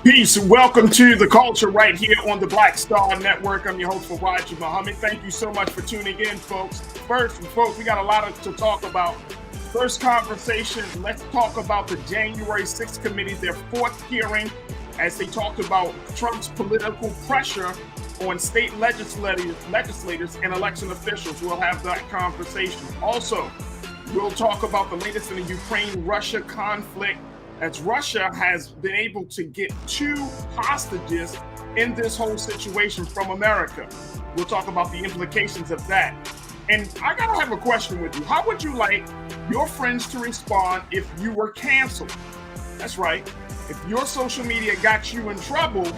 Peace and welcome to The Culture right here on the Black Star Network. I'm your host, Farajii. Thank you so much for tuning in, folks. First, folks, we got a lot to talk about. First conversation, let's talk about the January 6th committee, their fourth hearing, as they talked about Trump's political pressure on state legislators and election officials. We'll have that conversation. Also, we'll talk about the latest in the Ukraine-Russia conflict, as Russia has been able to get 2 hostages in this whole situation from America. We'll talk about the implications of that. And I gotta have a question with you. How would you like your friends to respond if you were canceled? That's right. If your social media got you in trouble,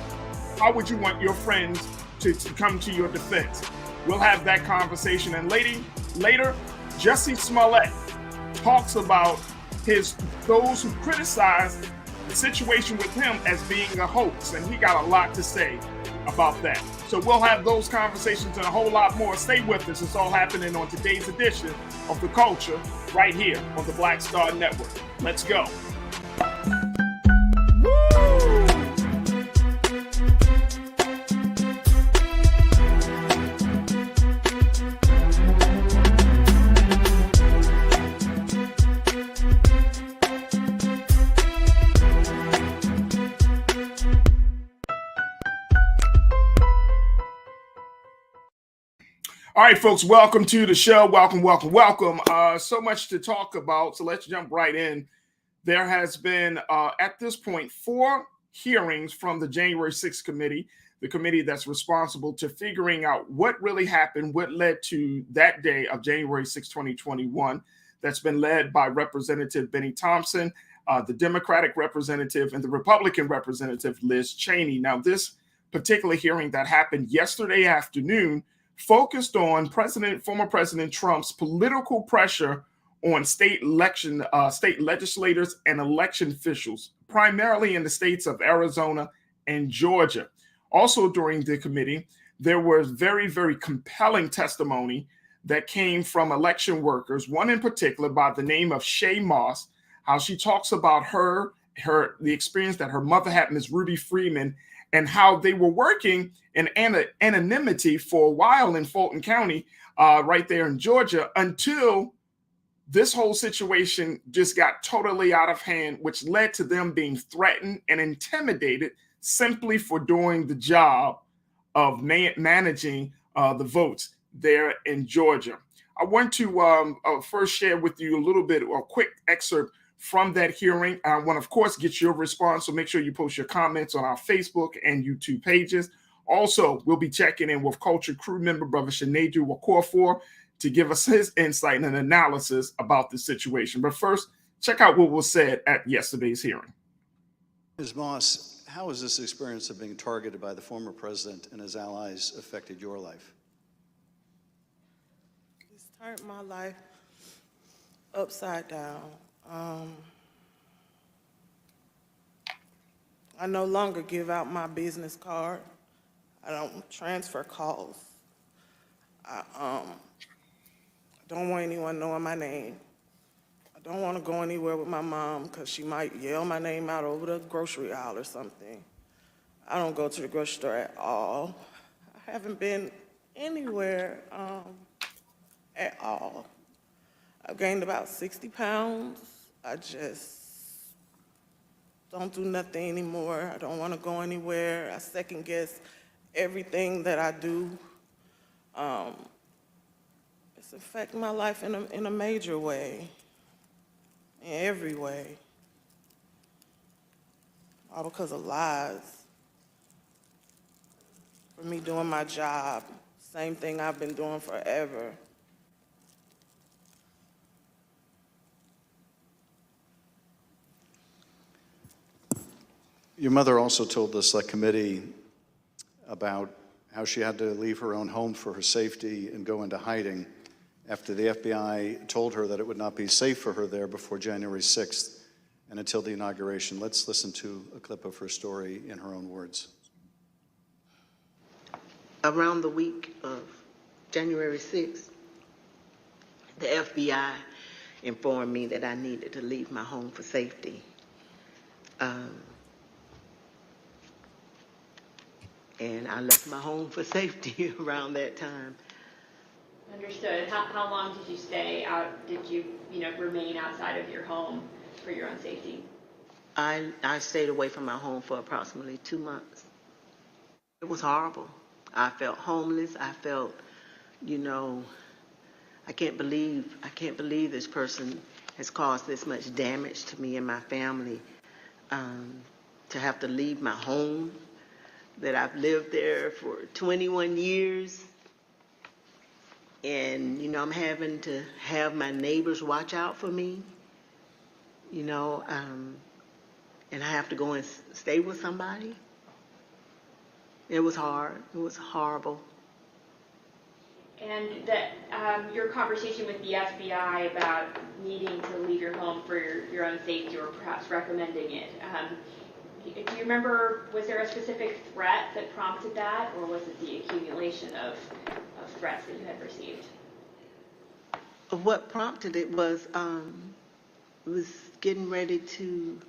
how would you want your friends to come to your defense? We'll have that conversation. And later, Jussie Smollett talks about those who criticize the situation with him as being a hoax, and he got a lot to say about that. So we'll have those conversations and a whole lot more. Stay with us. It's all happening on today's edition of The Culture right here on the Black Star Network. Let's go. All right, folks, welcome to the show. Welcome. So much to talk about, so let's jump right in. There has been, at this point, 4 hearings from the January 6th committee, the committee that's responsible to figuring out what really happened, what led to that day of January 6, 2021, that's been led by Representative Benny Thompson, the Democratic representative, and the Republican representative, Liz Cheney. Now, this particular hearing that happened yesterday afternoon focused on former President Trump's political pressure on state legislators and election officials, primarily in the states of Arizona and Georgia. Also during the committee, there was very, very compelling testimony that came from election workers, one in particular by the name of Shay Moss, how she talks about the experience that her mother had, Ms. Ruby Freeman, and how they were working in anonymity for a while in Fulton County, right there in Georgia, until this whole situation just got totally out of hand, which led to them being threatened and intimidated simply for doing the job of managing the votes there in Georgia. I want to first share with you a quick excerpt from that hearing. I want to, of course, get your response, so make sure you post your comments on our Facebook and YouTube pages. Also, we'll be checking in with Culture crew member Brother Shinedu Wakorfor to give us his insight and analysis about the situation. But first, check out what was said at yesterday's hearing. Ms. Moss, how has this experience of being targeted by the former president and his allies affected your life? It's turned my life upside down. I no longer give out my business card. I don't transfer calls. I don't want anyone knowing my name. I don't want to go anywhere with my mom because she might yell my name out over the grocery aisle or something. I don't go to the grocery store at all. I haven't been anywhere at all. I've gained about 60 pounds. I just don't do nothing anymore. I don't want to go anywhere. I second guess everything that I do. It's affecting my life in a major way, in every way, all because of lies. For me doing my job, same thing I've been doing forever. Your mother also told the select committee about how she had to leave her own home for her safety and go into hiding after the FBI told her that it would not be safe for her there before January 6th and until the inauguration. Let's listen to a clip of her story in her own words. Around the week of January 6th, the FBI informed me that I needed to leave my home for safety. and I left my home for safety around that time. Understood. How long did you stay out? Did you, remain outside of your home for your own safety? I stayed away from my home for approximately 2 months. It was horrible. I felt homeless. I felt, I can't believe this person has caused this much damage to me and my family. To have to leave my home that I've lived there for 21 years. And, I'm having to have my neighbors watch out for me, and I have to go and stay with somebody. It was hard. It was horrible. And that your conversation with the FBI about needing to leave your home for your own safety, or perhaps recommending it. Do you remember, was there a specific threat that prompted that, or was it the accumulation of threats that you had received? What prompted it was getting ready to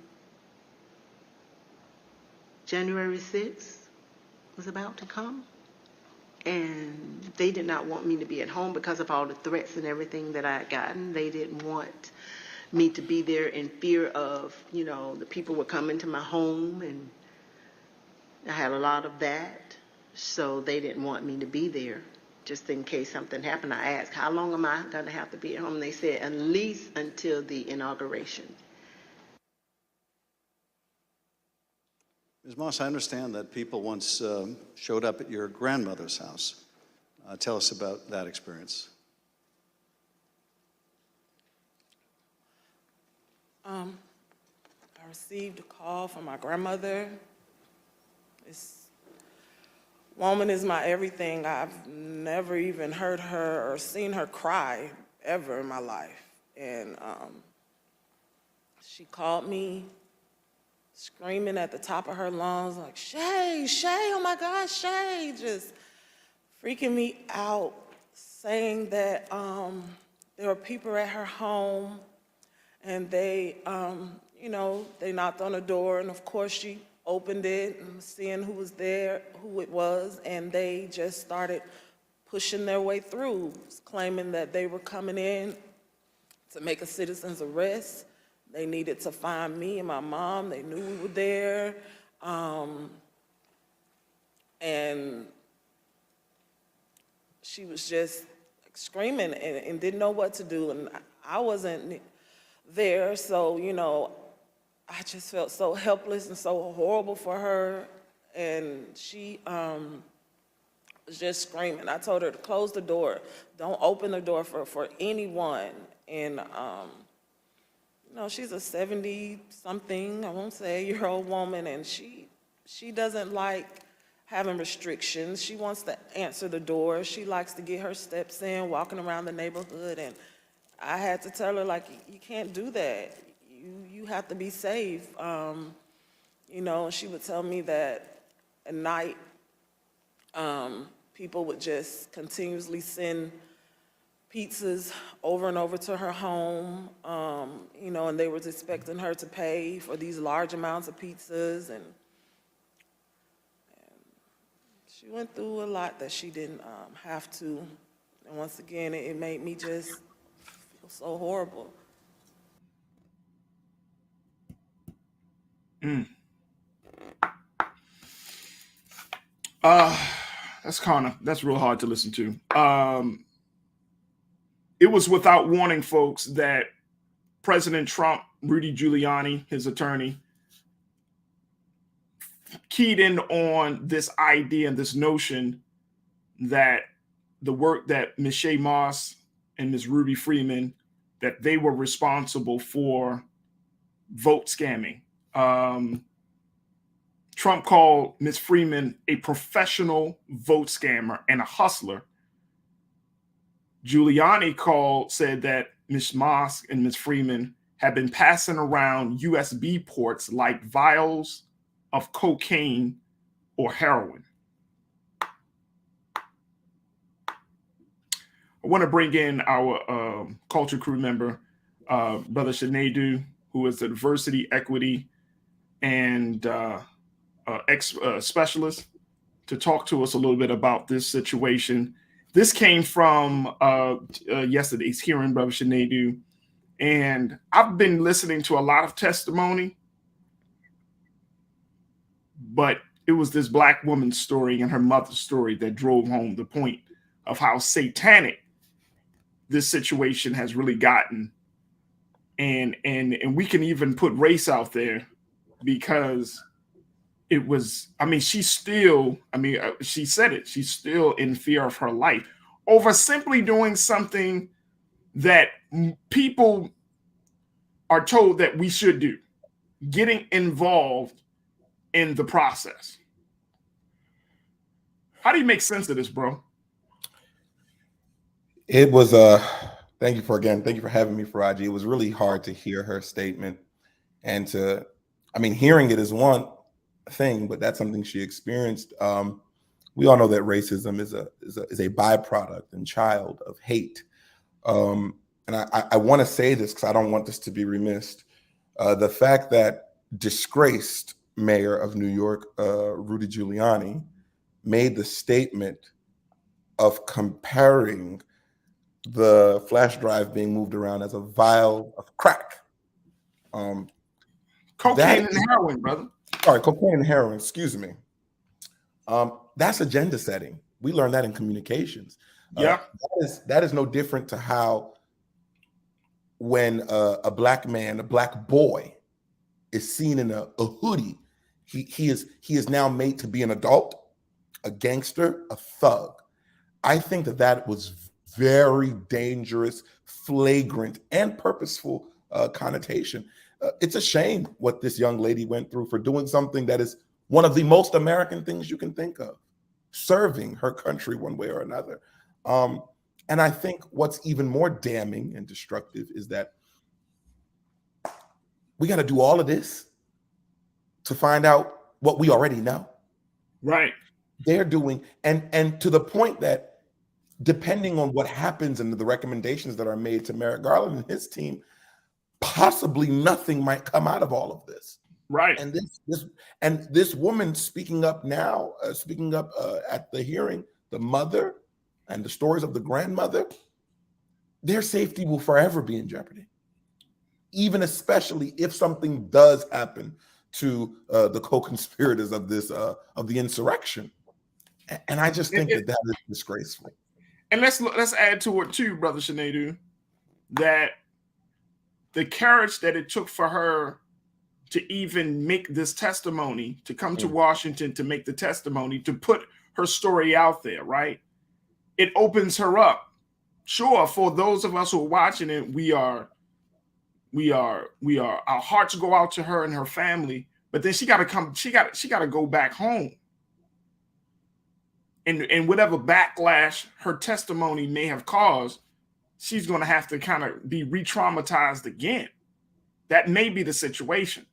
January 6th was about to come. And they did not want me to be at home because of all the threats and everything that I had gotten. They didn't want me to be there in fear of, the people were coming to my home, and I had a lot of that. So they didn't want me to be there just in case something happened. I asked, how long am I going to have to be at home? And they said, at least until the inauguration. Ms. Moss, I understand that people once showed up at your grandmother's house. Tell us about that experience. I received a call from my grandmother. This woman is my everything. I've never even heard her or seen her cry ever in my life. And she called me screaming at the top of her lungs, like, Shay, oh my God, Shay, just freaking me out, saying that there were people at her home, and they knocked on the door, and of course she opened it and seeing who was there, who it was, and they just started pushing their way through, claiming that they were coming in to make a citizen's arrest. They needed to find me and my mom. They knew we were there. And she was just screaming and didn't know what to do. And I wasn't there, so, I just felt so helpless and so horrible for her. And she was just screaming. I told her to close the door. Don't open the door for anyone. And, she's a 70-something, I won't say, year-old woman, and she doesn't like having restrictions. She wants to answer the door. She likes to get her steps in, walking around the neighborhood, and I had to tell her, like, you can't do that. You have to be safe. She would tell me that at night, people would just continuously send pizzas over and over to her home, and they was expecting her to pay for these large amounts of pizzas, and she went through a lot that she didn't have to. And once again, it made me just feel so horrible. That's real hard to listen to. It was without warning, folks, that President Trump, Rudy Giuliani, his attorney, keyed in on this idea and this notion that the work that Ms. Shaye Moss and Ms. Ruby Freeman, that they were responsible for vote scamming. Trump called Ms. Freeman a professional vote scammer and a hustler. Giuliani said that Ms. Moss and Ms. Freeman had been passing around USB ports like vials of cocaine or heroin. I want to bring in our culture crew member, Brother Shanedu, who is a diversity, equity, and specialist. to talk to us a little bit about this situation. This came from yesterday's hearing, Brother Shanadu, and I've been listening to a lot of testimony, but it was this Black woman's story and her mother's story that drove home the point of how satanic this situation has really gotten. And we can even put race out there, because it was, I mean, she still, I mean, she said it, she's still in fear of her life over simply doing something that people are told that we should do, getting involved in the process. How do you make sense of this, bro? It was thank you for having me, Farajii. It was really hard to hear her statement, and hearing it is one thing, but that's something she experienced. We all know that racism is a byproduct and child of hate. And I want to say this because I don't want this to be remiss. The fact that disgraced mayor of New York, Rudy Giuliani, made the statement of comparing the flash drive being moved around as a vial of crack. Cocaine and heroin, brother. Sorry, cocaine and heroin, excuse me. That's agenda setting. We learned that in communications. Yeah. That is no different to how when a Black man, a Black boy is seen in a hoodie, he is now made to be an adult, a gangster, a thug. I think that was very dangerous, flagrant, and purposeful connotation. It's a shame what this young lady went through for doing something that is one of the most American things you can think of, serving her country one way or another. And I think what's even more damning and destructive is that we got to do all of this to find out what we already know. Right. They're doing, and to the point that depending on what happens and the recommendations that are made to Merrick Garland and his team, possibly nothing might come out of all of this. Right. And this woman speaking up now, at the hearing, the mother and the stories of the grandmother, their safety will forever be in jeopardy. Even especially if something does happen to the co-conspirators of this of the insurrection. And I just think that is disgraceful. And let's add to it too, Brother Shanadu, that the courage that it took for her to even make this testimony, to come to Washington to make the testimony, to put her story out there, right? It opens her up. Sure, for those of us who are watching it, we are, our hearts go out to her and her family, but then she got to go back home. And whatever backlash her testimony may have caused, she's going to have to kind of be re-traumatized again. That may be the situation.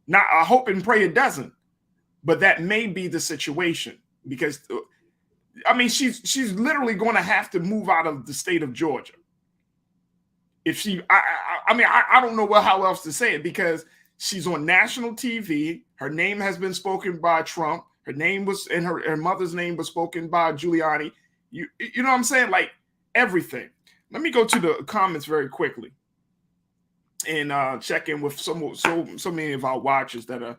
Now, I hope and pray it doesn't, but that may be the situation, because, I mean, she's literally going to have to move out of the state of Georgia. If she, I don't know how else to say it, because she's on national TV. Her name has been spoken by Trump. Her name was, and her mother's name was spoken by Giuliani. You know what I'm saying? Like everything. Let me go to the comments very quickly and check in with so many of our watchers that are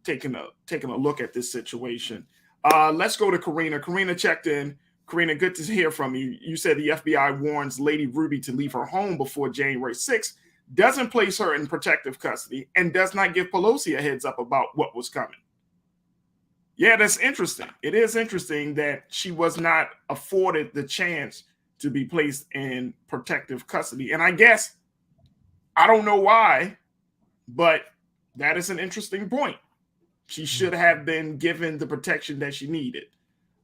taking a look at this situation. Let's go to Karina. Karina checked in. Karina, good to hear from you. You said the FBI warns Lady Ruby to leave her home before January 6th, doesn't place her in protective custody, and does not give Pelosi a heads up about what was coming. Yeah, that's interesting. It is interesting that she was not afforded the chance to be placed in protective custody. And I guess, I don't know why, but that is an interesting point. She should have been given the protection that she needed.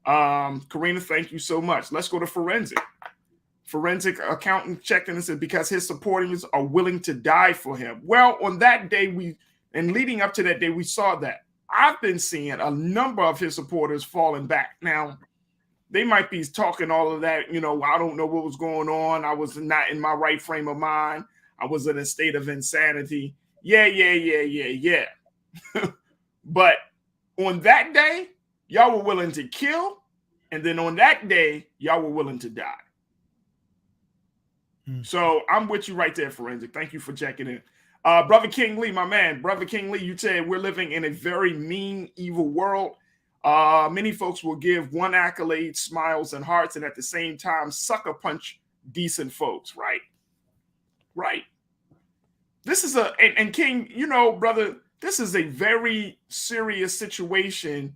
Karina, thank you so much. Let's go to forensic. Forensic accountant checked in and said, because his supporters are willing to die for him. Well, on that day, and leading up to that day, we saw that. I've been seeing a number of his supporters falling back. Now, they might be talking all of that, I don't know what was going on. I was not in my right frame of mind. I was in a state of insanity. Yeah. But on that day, y'all were willing to kill, and then on that day, y'all were willing to die. So I'm with you right there, Forensic. Thank you for checking in. Brother King Lee, my man. Brother King Lee, you said we're living in a very mean, evil world. Many folks will give one accolade, smiles, and hearts, and at the same time, sucker punch decent folks, right? Right. This is and King, you know, brother, this is a very serious situation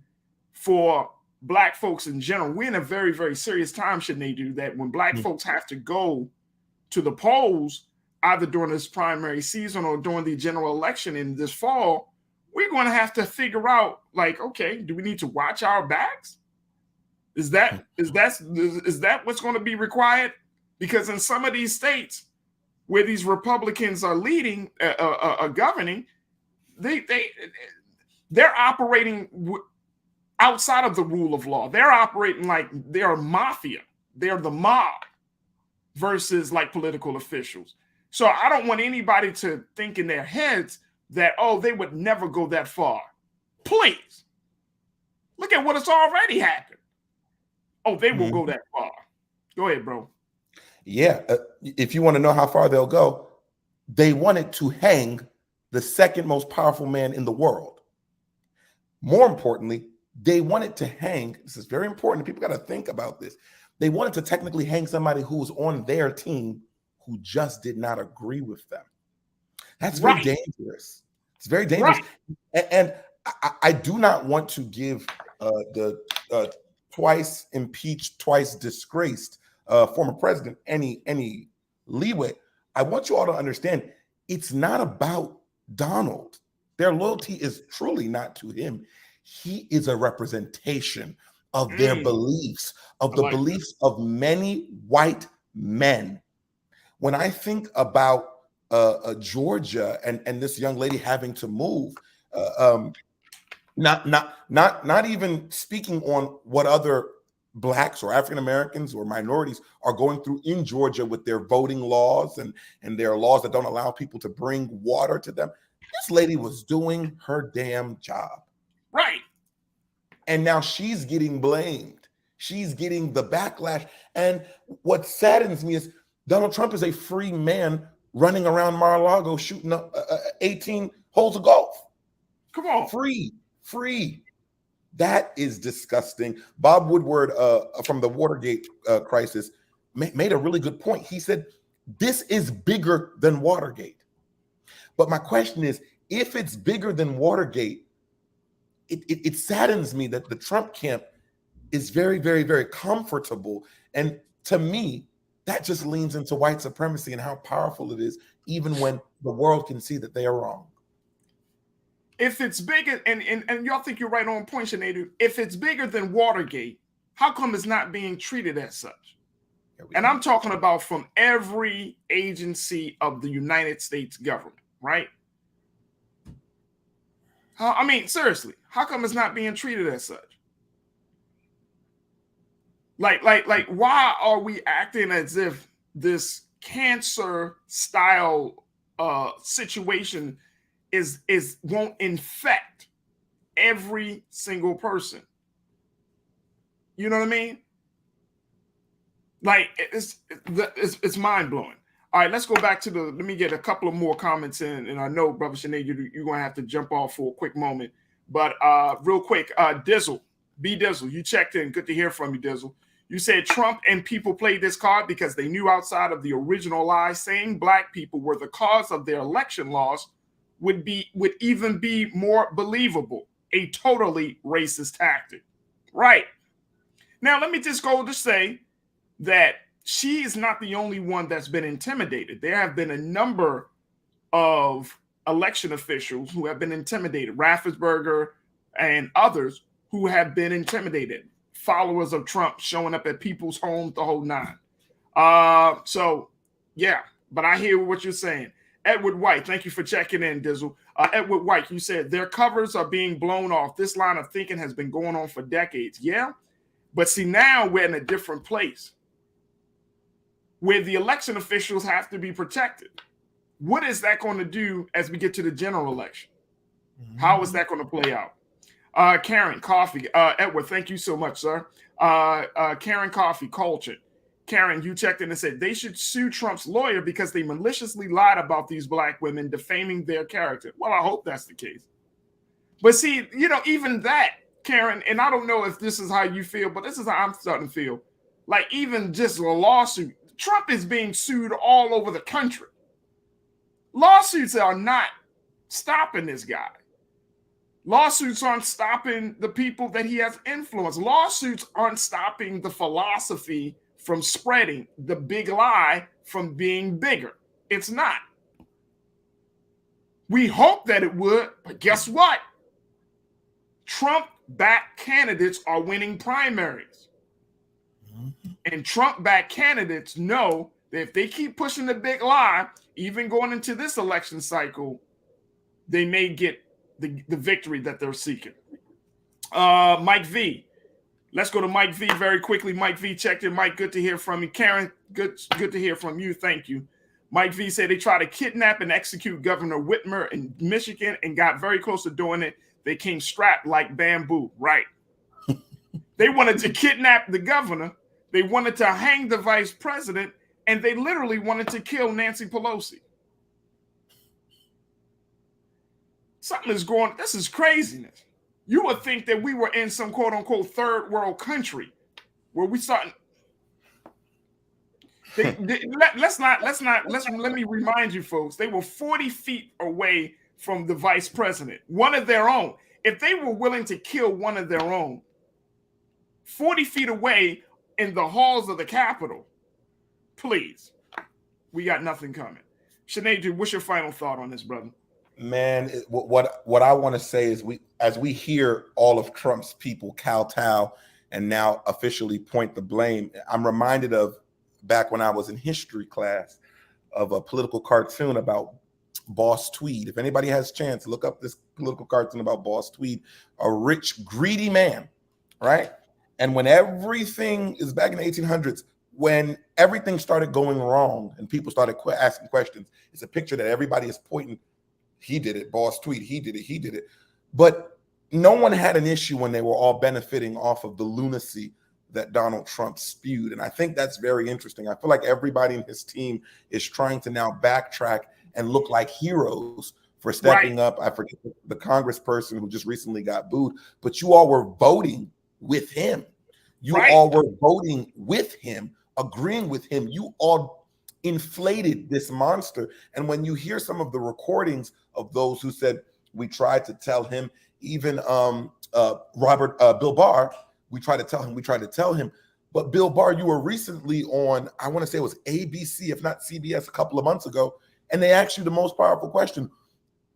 for Black folks in general. We're in a very, very serious time, shouldn't they do that? When Black folks have to go to the polls, either during this primary season or during the general election in this fall, we're going to have to figure out, like, okay, do we need to watch our backs? Is that what's going to be required? Because in some of these states where these Republicans are leading, governing, they're operating outside of the rule of law. They're operating like they're mafia. They're the mob versus like political officials. So I don't want anybody to think in their heads that, oh, they would never go that far. Please. Look at what has already happened. Oh, they will go that far. Go ahead, bro. Yeah. If you want to know how far they'll go, they wanted to hang the second most powerful man in the world. More importantly, they wanted to hang, this is very important, people got to think about this. They wanted to technically hang somebody who was on their team who just did not agree with them. That's very dangerous. It's very dangerous. Right. And I do not want to give the twice impeached, twice disgraced former president any leeway. I want you all to understand, it's not about Donald. Their loyalty is truly not to him. He is a representation of their beliefs, of the beliefs of many white men. When I think about Georgia and this young lady having to move, not even speaking on what other Blacks or African Americans or minorities are going through in Georgia with their voting laws and their laws that don't allow people to bring water to them. This lady was doing her damn job. Right. And now she's getting blamed. She's getting the backlash. And what saddens me is Donald Trump is a free man running around Mar-a-Lago shooting up 18 holes of golf. Come on. Free. That is disgusting. Bob Woodward from the Watergate crisis made a really good point. He said, this is bigger than Watergate. But my question is, if it's bigger than Watergate, it saddens me that the Trump camp is very, very, very comfortable. And to me, that just leans into white supremacy and how powerful it is, even when the world can see that they are wrong. If it's bigger, and y'all think you're right on point, Sinead, if it's bigger than Watergate, how come it's not being treated as such? And I'm talking about from every agency of the United States government, right? I mean, seriously, how come it's not being treated as such? Like, why are we acting as if this cancer style situation won't infect every single person? You know what I mean? Like, it's mind blowing. All right, let's go back to let me get a couple of more comments in. And I know, Brother Sinead, you're going to have to jump off for a quick moment. But real quick, Dizzle, B Dizzle, you checked in. Good to hear from you, Dizzle. You said Trump and people played this card because they knew outside of the original lie saying Black people were the cause of their election loss would even be more believable. A totally racist tactic. Right. Now, let me just go to say that she is not the only one that's been intimidated. There have been a number of election officials who have been intimidated, Raffensperger and others who have been intimidated, followers of Trump showing up at people's homes, the whole nine. So, yeah, but I hear what you're saying. Edward White, thank you for checking in, Dizzle. Edward White, you said their covers are being blown off. This line of thinking has been going on for decades. Yeah, but see, now we're in a different place where the election officials have to be protected. What is that going to do as we get to the general election? How is that going to play out? Karen Coffee, Edward, thank you so much, sir. Karen Coffee, Culture. Karen, you checked in and said they should sue Trump's lawyer because they maliciously lied about these black women, defaming their character. Well, I hope that's the case. But see, even that, Karen, and I don't know if this is how you feel, but this is how I'm starting to feel. Like even just a lawsuit, Trump is being sued all over the country. Lawsuits are not stopping this guy. Lawsuits aren't stopping the people that he has influenced. Lawsuits aren't stopping the philosophy from spreading, the big lie from being bigger. It's not. We hope that it would, but guess what? Trump-backed candidates are winning primaries. And Trump-backed candidates know that if they keep pushing the big lie, even going into this election cycle, they may get the victory that they're seeking. Mike V. Let's go to Mike V very quickly. Mike V checked in. Mike, good to hear from you. Karen, good to hear from you. Thank you. Mike V said they tried to kidnap and execute Governor Whitmer in Michigan and got very close to doing it. They came strapped like bamboo. Right. They wanted to kidnap the governor. They wanted to hang the vice president, and they literally wanted to kill Nancy Pelosi. Something is going, this is craziness. You would think that we were in some quote unquote third world country where we starting. Let me remind you folks, they were 40 feet away from the vice president, one of their own. If they were willing to kill one of their own, 40 feet away in the halls of the Capitol, please, we got nothing coming. Sinead, what's your final thought on this, brother? Man, what I want to say is as we hear all of Trump's people kowtow and now officially point the blame, I'm reminded of back when I was in history class of a political cartoon about Boss Tweed. If anybody has a chance, look up this political cartoon about Boss Tweed, a rich, greedy man, right? And when everything is back in the 1800s, when everything started going wrong and people started asking questions, it's a picture that everybody is pointing. He did it, Boss Tweed. He did it. He did it. But no one had an issue when they were all benefiting off of the lunacy that Donald Trump spewed. And I think that's very interesting. I feel like everybody in his team is trying to now backtrack and look like heroes for stepping up. I forget the congressperson who just recently got booed, but you all were voting with him. You all were voting with him, agreeing with him. You all inflated this monster. And when you hear some of the recordings of those who said, we tried to tell him, even Bill Barr, we tried to tell him. But Bill Barr, you were recently on, I want to say it was ABC, if not CBS, a couple of months ago, and they asked you the most powerful question.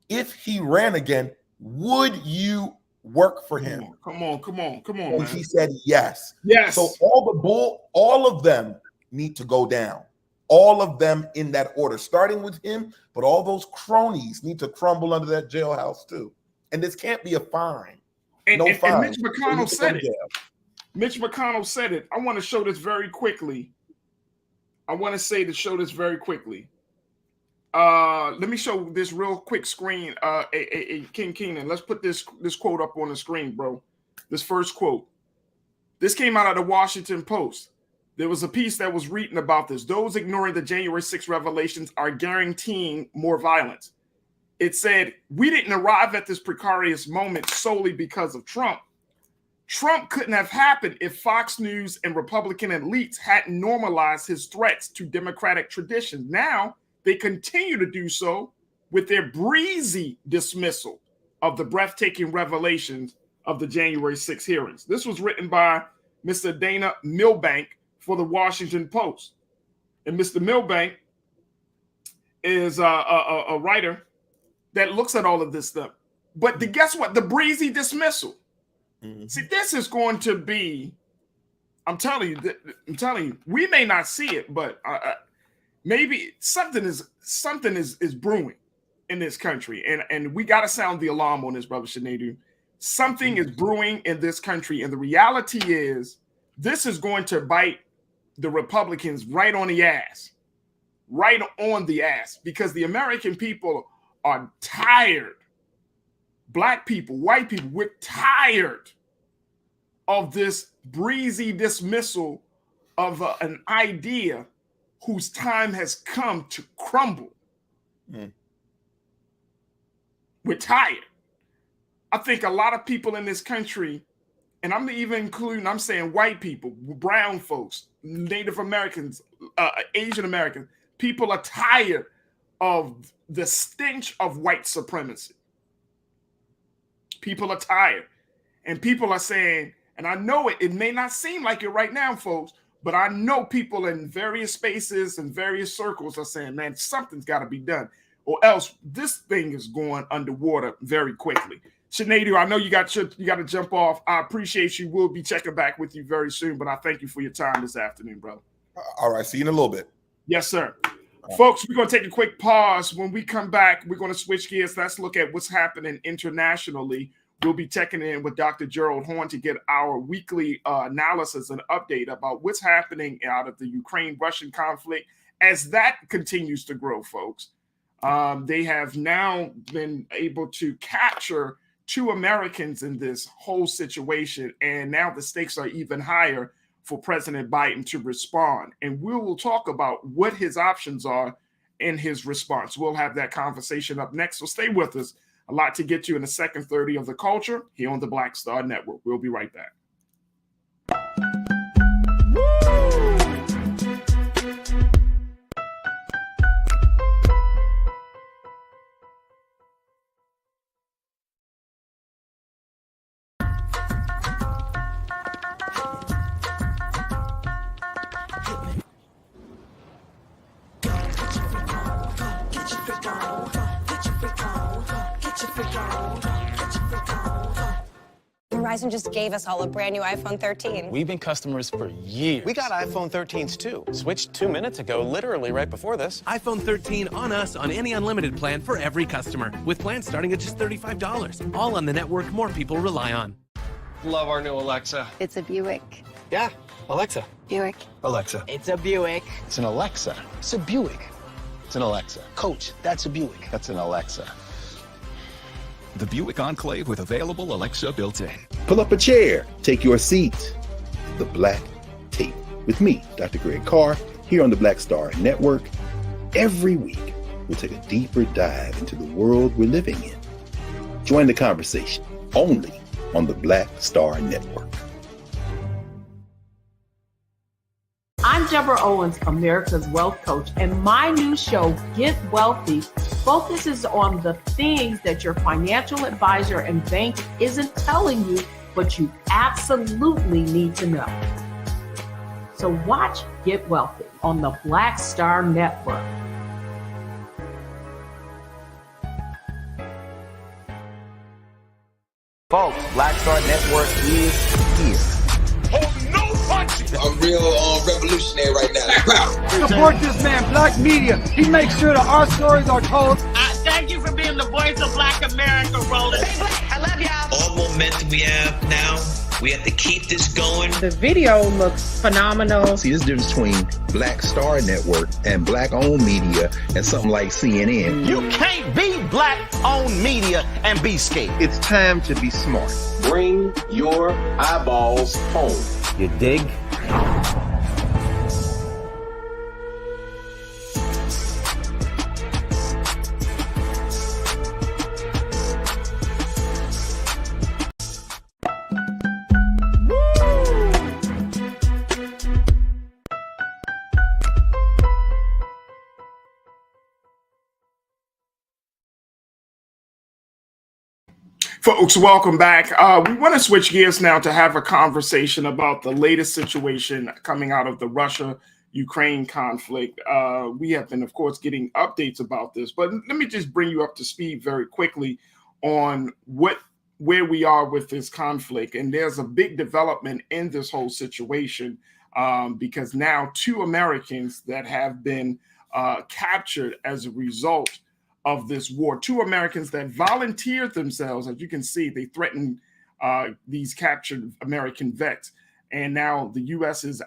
If he ran again, would you work for him? Come on, and man. He said yes. Yes. So all of them need to go down. All of them in that order, starting with him, but all those cronies need to crumble under that jailhouse too. And this can't be a fine. And Mitch fine. McConnell said it. Mitch McConnell said it. I want to show this very quickly. Let me show this real quick screen. King Keenan, let's put this quote up on the screen, bro. This first quote. This came out of the Washington Post. There was a piece that was written about this. Those ignoring the January 6 revelations are guaranteeing more violence. It said, we didn't arrive at this precarious moment solely because of Trump. Trump couldn't have happened if Fox News and Republican elites hadn't normalized his threats to Democratic tradition. Now they continue to do so with their breezy dismissal of the breathtaking revelations of the January 6 hearings. This was written by Mr. Dana Milbank for the Washington Post. And Mr. Milbank is a writer that looks at all of this stuff. But guess what? The breezy dismissal. Mm-hmm. See, this is going to be, I'm telling you, we may not see it, but maybe something is brewing in this country. And we got to sound the alarm on this, Brother Shanadu. Something is brewing in this country. And the reality is this is going to bite the Republicans right on the ass, because the American people are tired, black people, white people, we're tired of this breezy dismissal of an idea whose time has come to crumble. We're tired. I think a lot of people in this country, and I'm even including, I'm saying white people, brown folks, Native Americans, Asian Americans, people are tired of the stench of white supremacy. People are tired. And people are saying, and I know it may not seem like it right now, folks, but I know people in various spaces and various circles are saying, man, something's got to be done, or else this thing is going underwater very quickly. Sinead, I know you got to jump off. I appreciate you. We'll be checking back with you very soon, but I thank you for your time this afternoon, brother. All right. See you in a little bit. Yes, sir. Folks, we're going to take a quick pause. When we come back, we're going to switch gears. Let's look at what's happening internationally. We'll be checking in with Dr. Gerald Horn to get our weekly analysis and update about what's happening out of the Ukraine-Russian conflict as that continues to grow, folks. They have now been able to capture 2 Americans in this whole situation, and now the stakes are even higher for President Biden to respond. And we will talk about what his options are in his response. We'll have that conversation up next, so stay with us. A lot to get you in the second 30 of the culture here on the Black Star Network. We'll be right back. Verizon just gave us all a brand new iPhone 13. We've been customers for years. We got iPhone 13s too. Switched 2 minutes ago, literally right before this. iPhone 13 on us on any unlimited plan for every customer, with plans starting at just $35. All on the network more people rely on. Love our new Alexa. It's a Buick. Yeah, Alexa. Buick. Alexa. It's a Buick. It's an Alexa. It's a Buick. It's an Alexa. Coach, that's a Buick. That's an Alexa. The Buick Enclave with available Alexa built-in. Pull up a chair, take your seat. The Black Tape with me, Dr. Greg Carr, here on the Black Star Network. Every week, we'll take a deeper dive into the world we're living in. Join the conversation only on the Black Star Network. I'm Deborah Owens, America's Wealth Coach, and my new show, Get Wealthy, focuses on the things that your financial advisor and bank isn't telling you, but you absolutely need to know. So watch Get Wealthy on the Black Star Network. Folks, Black Star Network is here. I'm real revolutionary right now. Support this man, Black Media. He makes sure that our stories are told. Thank you for being the voice of Black America, Roland. Hey, Black, I love y'all. All momentum we have now, we have to keep this going. The video looks phenomenal. See, this difference between Black Star Network and Black-owned media and something like CNN. You can't be Black-owned media and be scared. It's time to be smart. Bring your eyeballs home. You dig? Folks, welcome back. We want to switch gears now to have a conversation about the latest situation coming out of the Russia-Ukraine conflict. We have been, of course, getting updates about this, but let me just bring you up to speed very quickly on where we are with this conflict. And there's a big development in this whole situation because now 2 Americans that have been captured as a result of this war, 2 Americans that volunteered themselves. As you can see, they threatened these captured American vets. And now the U.S. is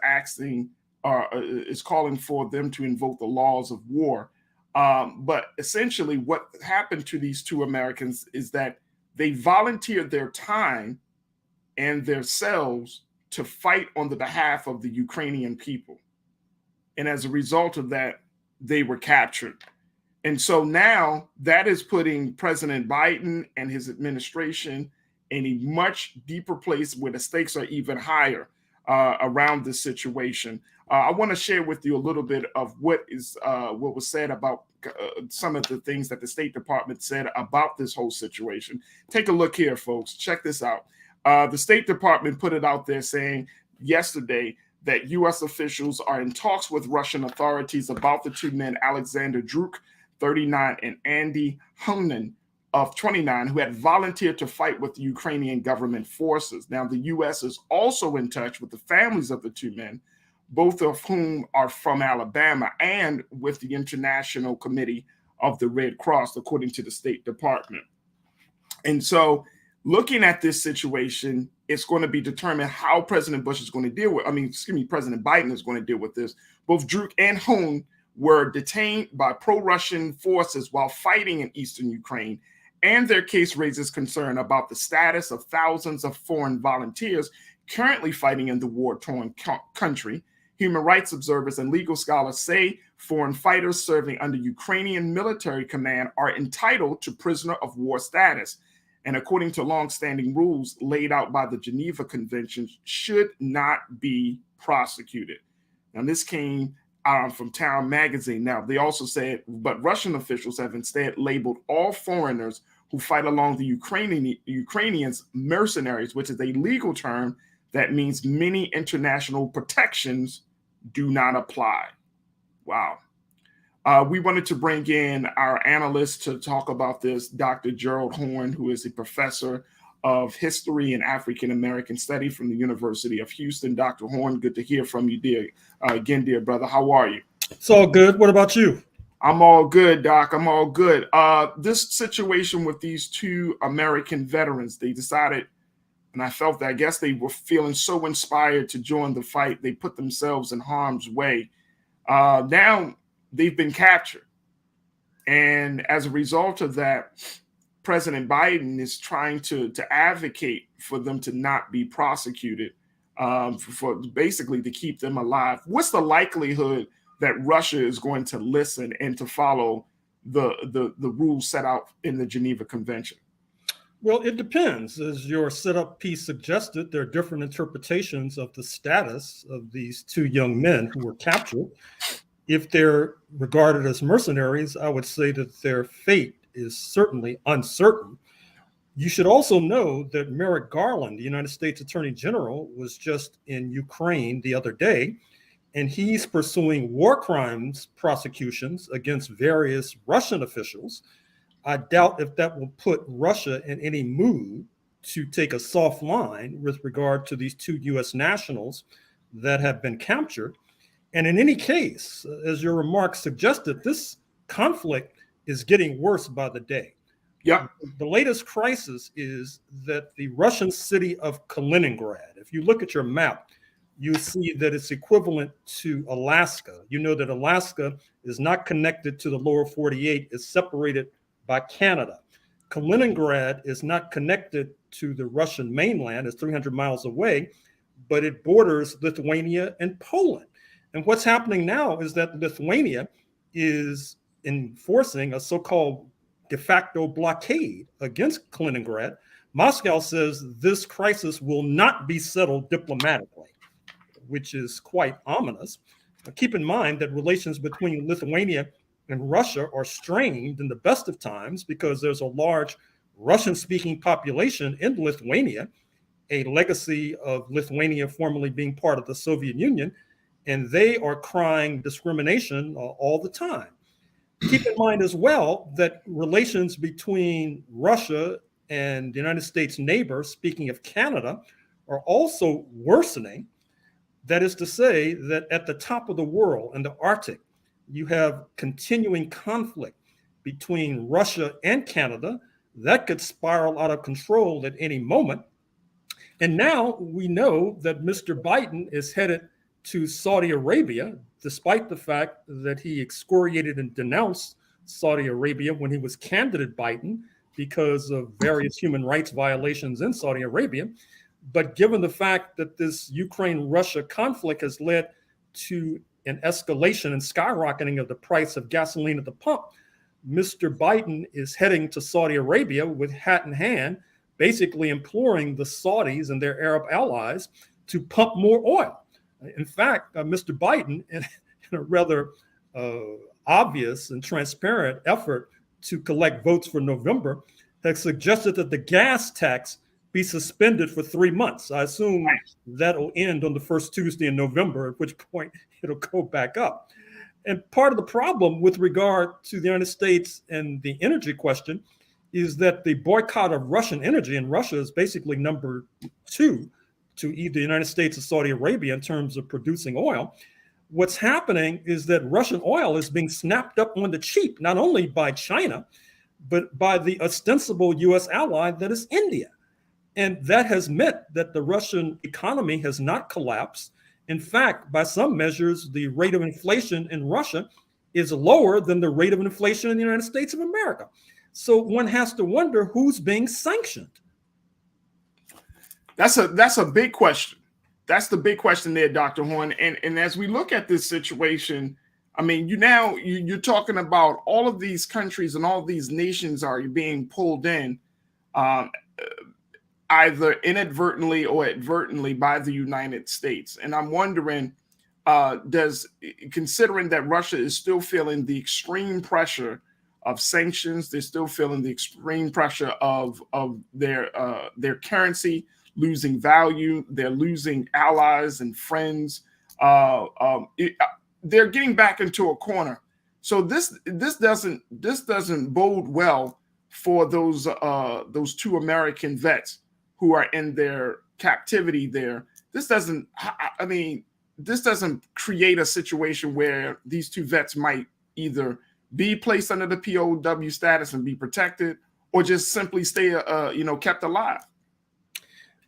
is calling for them to invoke the laws of war. But essentially what happened to these 2 Americans is that They volunteered their time and themselves to fight on the behalf of the Ukrainian people. And as a result of that, they were captured. And so now that is putting President Biden and his administration in a much deeper place where the stakes are even higher around this situation. I want to share with you a little bit of what was said about some of the things that the State Department said about this whole situation. Take a look here, folks. Check this out. The State Department put it out there saying yesterday that U.S. officials are in talks with Russian authorities about the two men, Alexander Druk, 39, and Andy Hunin, of 29, who had volunteered to fight with the Ukrainian government forces. Now, the U.S. is also in touch with the families of the two men, both of whom are from Alabama, and with the International Committee of the Red Cross, according to the State Department. And so, looking at this situation, it's going to be determined how President Bush is going to deal with, President Biden is going to deal with this. Both Druk and Hun were detained by pro-Russian forces while fighting in eastern Ukraine, and their case raises concern about the status of thousands of foreign volunteers currently fighting in the war-torn country. Human rights observers and legal scholars say foreign fighters serving under Ukrainian military command are entitled to prisoner of war status, and according to longstanding rules laid out by the Geneva Convention, should not be prosecuted. Now, this came from Town Magazine. Now, they also said, but Russian officials have instead labeled all foreigners who fight along the Ukrainians mercenaries, which is a legal term that means many international protections do not apply. Wow. We wanted to bring in our analyst to talk about this, Dr. Gerald Horne, who is a professor of history and African American study from the University of Houston. Dr. Horne, good to hear from you, dear brother. How are you? It's all good. What about you? I'm all good, Doc. I'm all good. This situation with these two American veterans, they decided, and I felt that, I guess they were feeling so inspired to join the fight, they put themselves in harm's way. Now they've been captured. And as a result of that, President Biden is trying to advocate for them to not be prosecuted, for basically to keep them alive. What's the likelihood that Russia is going to listen and to follow the rules set out in the Geneva Convention? Well, it depends. As your setup piece suggested, there are different interpretations of the status of these two young men who were captured. If they're regarded as mercenaries, I would say that their fate is certainly uncertain. You should also know that Merrick Garland, the United States Attorney General, was just in Ukraine the other day, and he's pursuing war crimes prosecutions against various Russian officials. I doubt if that will put Russia in any mood to take a soft line with regard to these two U.S. nationals that have been captured. And in any case, as your remarks suggested, this conflict is getting worse by the day. Yeah. The latest crisis is that the Russian city of Kaliningrad, if you look at your map, you see that it's equivalent to Alaska. You know that Alaska is not connected to the lower 48, it's separated by Canada. Kaliningrad is not connected to the Russian mainland, it's 300 miles away, but it borders Lithuania and Poland. And what's happening now is that Lithuania is enforcing a so-called de facto blockade against Kaliningrad. Moscow says this crisis will not be settled diplomatically, which is quite ominous. Keep in mind that relations between Lithuania and Russia are strained in the best of times because there's a large Russian-speaking population in Lithuania, a legacy of Lithuania formerly being part of the Soviet Union, and they are crying discrimination all the time. Keep in mind as well that relations between Russia and the United States neighbor, speaking of Canada, are also worsening. That is to say that at the top of the world, in the Arctic, you have continuing conflict between Russia and Canada that could spiral out of control at any moment. And now we know that Mr. Biden is headed to Saudi Arabia, despite the fact that he excoriated and denounced Saudi Arabia when he was candidate Biden because of various human rights violations in Saudi Arabia. But given the fact that this Ukraine-Russia conflict has led to an escalation and skyrocketing of the price of gasoline at the pump, Mr. Biden is heading to Saudi Arabia with hat in hand, basically imploring the Saudis and their Arab allies to pump more oil. In fact, Mr. Biden, in a rather obvious and transparent effort to collect votes for November, has suggested that the gas tax be suspended for 3 months. I assume that'll end on the first Tuesday in November, at which point it'll go back up. And part of the problem with regard to the United States and the energy question is that the boycott of Russian energy, and Russia is basically number 2 to either the United States or Saudi Arabia in terms of producing oil. What's happening is that Russian oil is being snapped up on the cheap, not only by China, but by the ostensible US ally that is India. And that has meant that the Russian economy has not collapsed. In fact, by some measures, the rate of inflation in Russia is lower than the rate of inflation in the United States of America. So one has to wonder who's being sanctioned. That's a big question. That's the big question there, Dr. Horn. And as we look at this situation, I mean, you're talking about all of these countries and all these nations are being pulled in, either inadvertently or advertently by the United States. And I'm wondering, considering that Russia is still feeling the extreme pressure of sanctions, they're still feeling the extreme pressure of their currency losing value, they're losing allies and friends. They're getting back into a corner. So this doesn't bode well for those 2 American vets who are in their captivity there. This doesn't create a situation where these 2 vets might either be placed under the POW status and be protected, or just simply stay kept alive.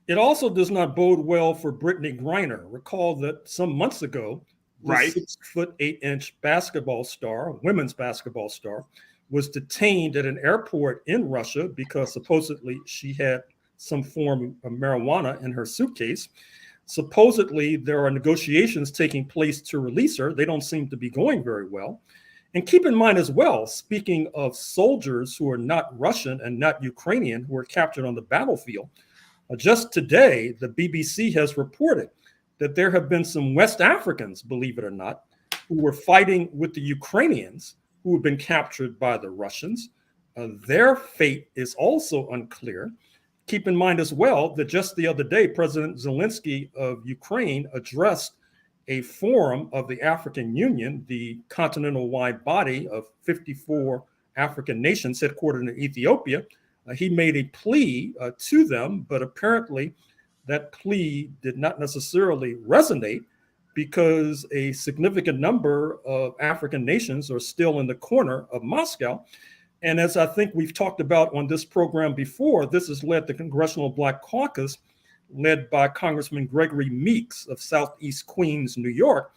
It also does not bode well for Brittany Griner. Recall that some months ago, the 6'8" basketball star, women's basketball star, was detained at an airport in Russia because supposedly she had some form of marijuana in her suitcase. Supposedly there are negotiations taking place to release her. They don't seem to be going very well. And keep in mind as well, speaking of soldiers who are not Russian and not Ukrainian who were captured on the battlefield, just today, the BBC has reported that there have been some West Africans, believe it or not, who were fighting with the Ukrainians who have been captured by the Russians. Their fate is also unclear. Keep in mind as well that just the other day, President Zelensky of Ukraine addressed a forum of the African Union, the continental-wide body of 54 African nations headquartered in Ethiopia. He made a plea to them, but apparently that plea did not necessarily resonate because a significant number of African nations are still in the corner of Moscow. And as I think we've talked about on this program before, this has led the Congressional Black Caucus, led by Congressman Gregory Meeks of Southeast Queens, New York,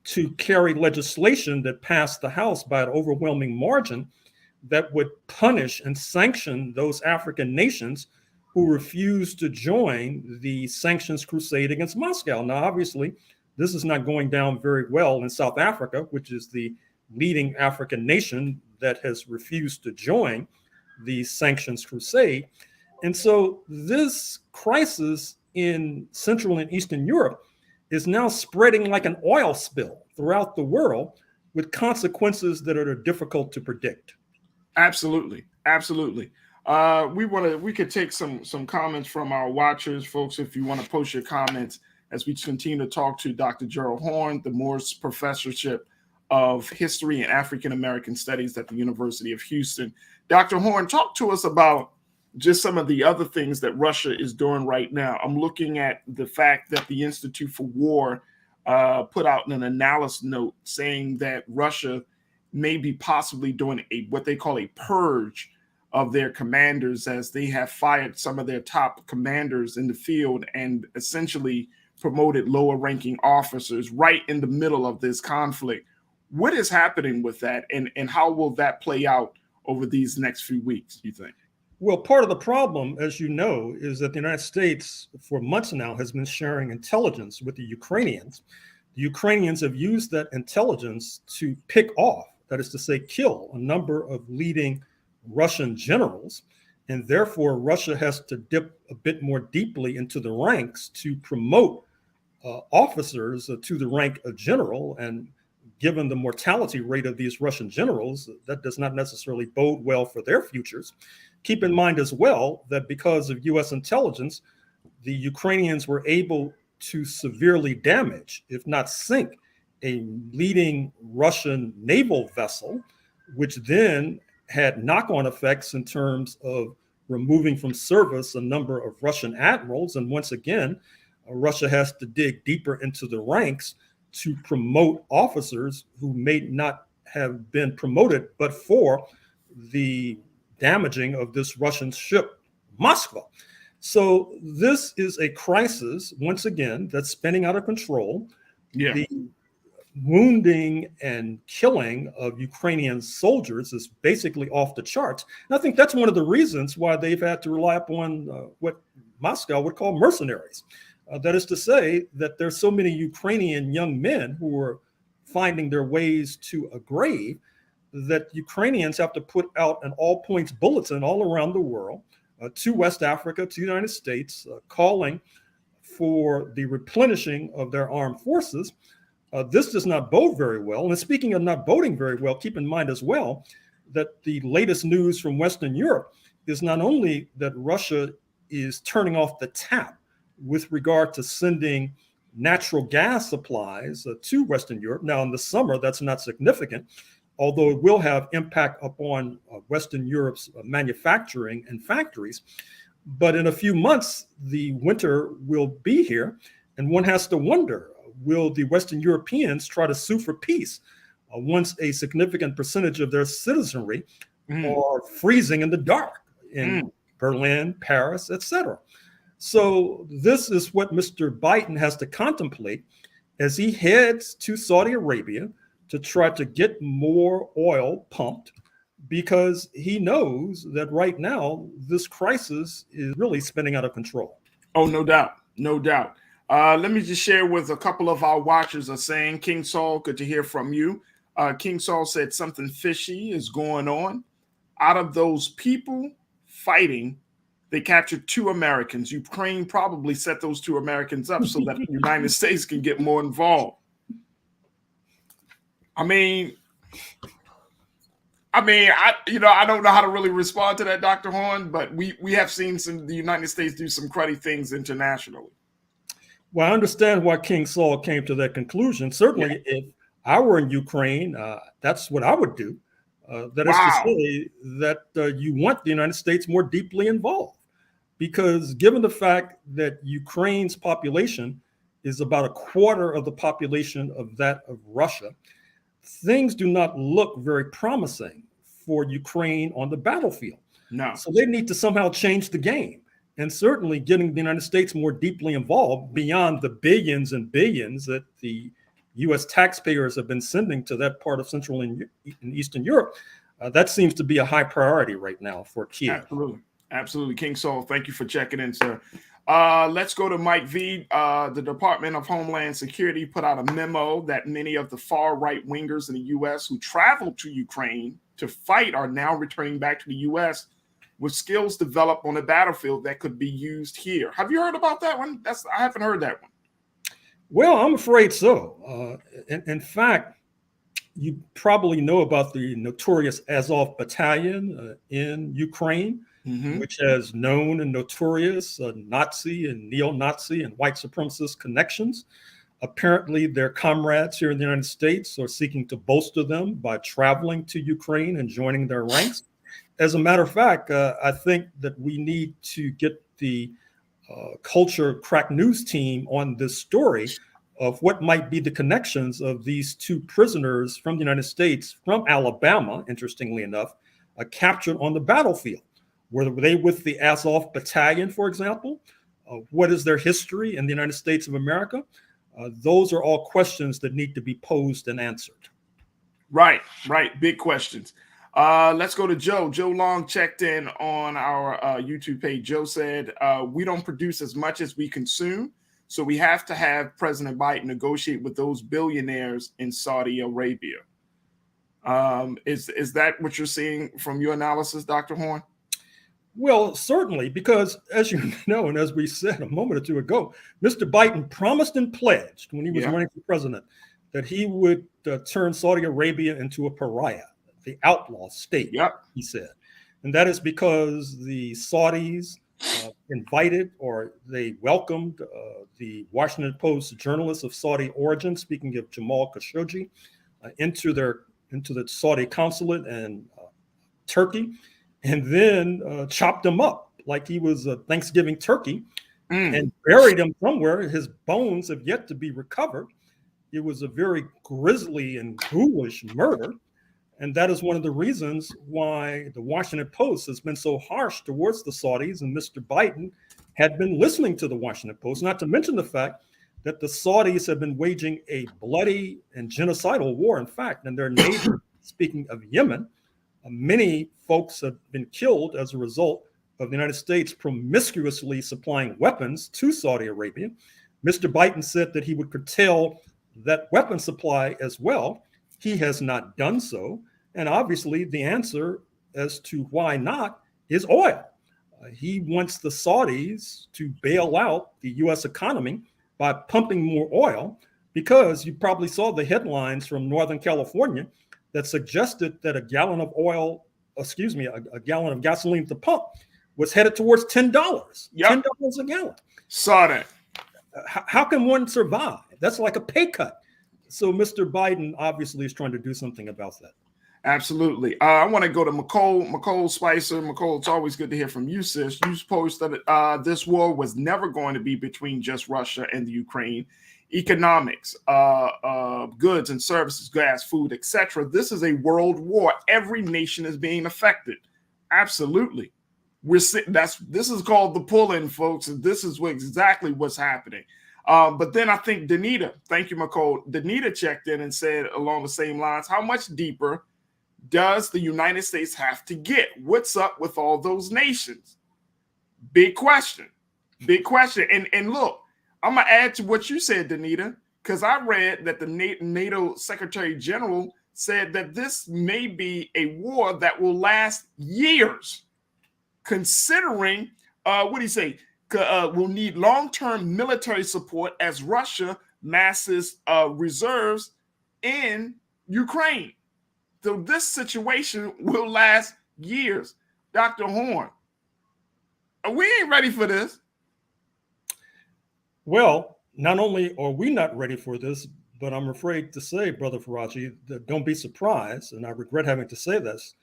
to carry legislation that passed the House by an overwhelming margin that would punish and sanction those African nations who refused to join the sanctions crusade against Moscow. Now, obviously, this is not going down very well in South Africa, which is the leading African nation that has refused to join the sanctions crusade. And so this crisis in Central and Eastern Europe is now spreading like an oil spill throughout the world with consequences that are difficult to predict. Absolutely. Absolutely. We could take some comments from our watchers, folks, if you want to post your comments as we continue to talk to Dr. Gerald Horn, the Morse Professorship of History and African American Studies at the University of Houston. Dr. Horn, talk to us about just some of the other things that Russia is doing right now. I'm looking at the fact that the Institute for War put out an analysis note saying that Russia may be possibly doing what they call a purge of their commanders, as they have fired some of their top commanders in the field and essentially promoted lower ranking officers right in the middle of this conflict. What is happening with that, and how will that play out over these next few weeks, do you think? Well, part of the problem, as you know, is that the United States for months now has been sharing intelligence with the Ukrainians. The Ukrainians have used that intelligence to pick off, that is to say, kill a number of leading Russian generals. And therefore, Russia has to dip a bit more deeply into the ranks to promote officers to the rank of general. And given the mortality rate of these Russian generals, that does not necessarily bode well for their futures. Keep in mind as well that because of US intelligence, the Ukrainians were able to severely damage, if not sink, a leading Russian naval vessel, which then had knock-on effects in terms of removing from service a number of Russian admirals. And once again, Russia has to dig deeper into the ranks to promote officers who may not have been promoted but for the damaging of this Russian ship, Moskva. So this is a crisis, once again, that's spinning out of control. Yeah. The wounding and killing of Ukrainian soldiers is basically off the charts. And I think that's one of the reasons why they've had to rely upon what Moscow would call mercenaries. That is to say that there's so many Ukrainian young men who are finding their ways to a grave that Ukrainians have to put out an all points bulletin all around the world to West Africa, to the United States, calling for the replenishing of their armed forces. This does not bode very well. And speaking of not boding very well, keep in mind as well that the latest news from Western Europe is not only that Russia is turning off the tap with regard to sending natural gas supplies to Western Europe. Now, in the summer, that's not significant, although it will have impact upon Western Europe's manufacturing and factories. But in a few months, the winter will be here, and one has to wonder, will the Western Europeans try to sue for peace once a significant percentage of their citizenry are freezing in the dark in Berlin, Paris, etc.? So this is what Mr. Biden has to contemplate as he heads to Saudi Arabia to try to get more oil pumped, because he knows that right now this crisis is really spinning out of control. Oh, no doubt. No doubt. Let me just share with a couple of our watchers are saying, King Saul, good to hear from you. King Saul said something fishy is going on. Out of those people fighting, they captured 2 Americans. Ukraine probably set those 2 Americans up so that the United States can get more involved. I don't know how to really respond to that, Dr. Horn, but we have seen the United States do some cruddy things internationally. Well, I understand why King Saul came to that conclusion. Certainly, if I were in Ukraine, that's what I would do. That is to say that you want the United States more deeply involved, because given the fact that Ukraine's population is about a quarter of the population of that of Russia, things do not look very promising for Ukraine on the battlefield. No. So they need to somehow change the game. And certainly getting the United States more deeply involved beyond the billions and billions that the U.S. taxpayers have been sending to that part of Central and Eastern Europe, that seems to be a high priority right now for Kiev. Absolutely. Absolutely. King Saul, thank you for checking in, sir. Let's go to Mike V. The Department of Homeland Security put out a memo that many of the far right wingers in the U.S. who traveled to Ukraine to fight are now returning back to the U.S. with skills developed on the battlefield that could be used here. Have you heard about that one? I haven't heard that one. Well, I'm afraid so. In fact, you probably know about the notorious Azov Battalion in Ukraine, which has known and notorious Nazi and neo-Nazi and white supremacist connections. Apparently, their comrades here in the United States are seeking to bolster them by traveling to Ukraine and joining their ranks. As a matter of fact, I think that we need to get the Culture Crack News team on this story of what might be the connections of these 2 prisoners from the United States, from Alabama, interestingly enough, captured on the battlefield. Were they with the Azov Battalion, for example? What is their history in the United States of America? Those are all questions that need to be posed and answered. Right. Big questions. Let's go to Joe. Joe Long checked in on our YouTube page. Joe said, we don't produce as much as we consume, so we have to have President Biden negotiate with those billionaires in Saudi Arabia. Is that what you're seeing from your analysis, Dr. Horn? Well, certainly, because as you know, and as we said a moment or two ago, Mr. Biden promised and pledged when he was running for president that he would turn Saudi Arabia into a pariah, the outlaw state, he said. And that is because the Saudis invited, or they welcomed, the Washington Post journalist of Saudi origin, speaking of Jamal Khashoggi, into the Saudi consulate in Turkey, and then chopped him up like he was a Thanksgiving turkey and buried him somewhere. His bones have yet to be recovered. It was a very grisly and ghoulish murder. And that is one of the reasons why the Washington Post has been so harsh towards the Saudis, and Mr. Biden had been listening to the Washington Post, not to mention the fact that the Saudis have been waging a bloody and genocidal war, in fact, in their neighbor, speaking of Yemen. Many folks have been killed as a result of the United States promiscuously supplying weapons to Saudi Arabia. Mr. Biden said that he would curtail that weapon supply as well. He has not done so. And obviously the answer as to why not is oil. He wants the Saudis to bail out the US economy by pumping more oil, because you probably saw the headlines from Northern California that suggested that a gallon of gasoline at the pump was headed towards $10. $10 a gallon. Saw that. How can one survive? That's like a pay cut. So Mr. Biden obviously is trying to do something about that. Absolutely. I want to go to McCole Spicer. McCole, it's always good to hear from you, sis. You posted that this war was never going to be between just Russia and the Ukraine. Economics, goods and services, gas, food, etc. This is a world war. Every nation is being affected. Absolutely. This is called the pull-in, folks, and this is exactly what's happening. But then I think Danita, thank you, McCole. Danita checked in and said along the same lines, how much deeper does the United States have to get? What's up with all those nations? Big question. Big question. And look, I'm going to add to what you said, Danita, because I read that the NATO Secretary General said that this may be a war that will last years, considering, what do you say, will need long-term military support as Russia masses reserves in Ukraine. So this situation will last years. Dr. Horn, we ain't ready for this. Well, not only are we not ready for this, but I'm afraid to say, Brother Farajii, that don't be surprised, and I regret having to say this,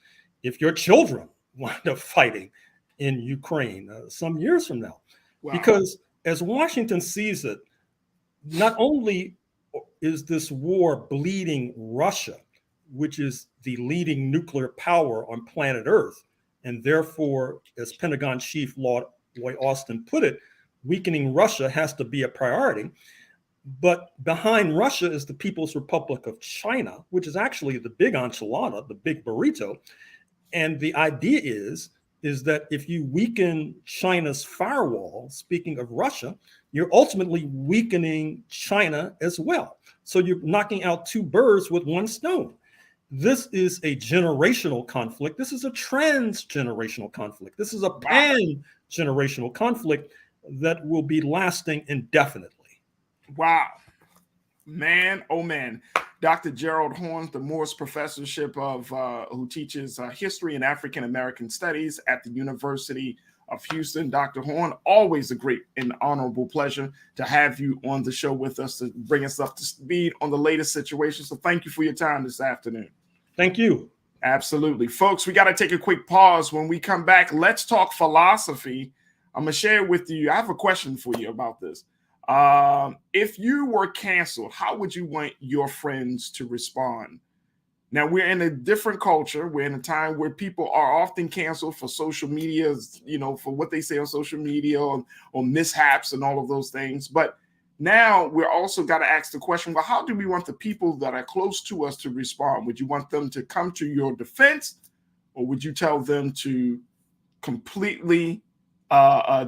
if your children wind up fighting in Ukraine some years from now. Wow. Because as Washington sees it, not only is this war bleeding Russia, which is the leading nuclear power on planet Earth, and therefore, as Pentagon Chief Lloyd Austin put it, weakening Russia has to be a priority. But behind Russia is the People's Republic of China, which is actually the big enchilada, the big burrito. And the idea is that if you weaken China's firewall, speaking of Russia, you're ultimately weakening China as well. So you're knocking out two birds with one stone. This is a generational conflict. This is a transgenerational conflict. This is a pan-generational conflict that will be lasting indefinitely. Wow. Man, oh man. Dr. Gerald Horn, the Morse Professorship of who teaches history and African American studies at the University of Houston. Dr. Horn, always a great and honorable pleasure to have you on the show with us to bring us up to speed on the latest situation. So thank you for your time this afternoon. Thank you. Absolutely. Folks, we got to take a quick pause. When we come back, let's talk philosophy. I'm going to share with you. I have a question for you about this. If you were canceled, how would you want your friends to respond? Now, we're in a different culture. We're in a time where people are often canceled for social media, for what they say on social media or mishaps and all of those things. But now we're also got to ask the question, well, how do we want the people that are close to us to respond? Would you want them to come to your defense, or would you tell them to completely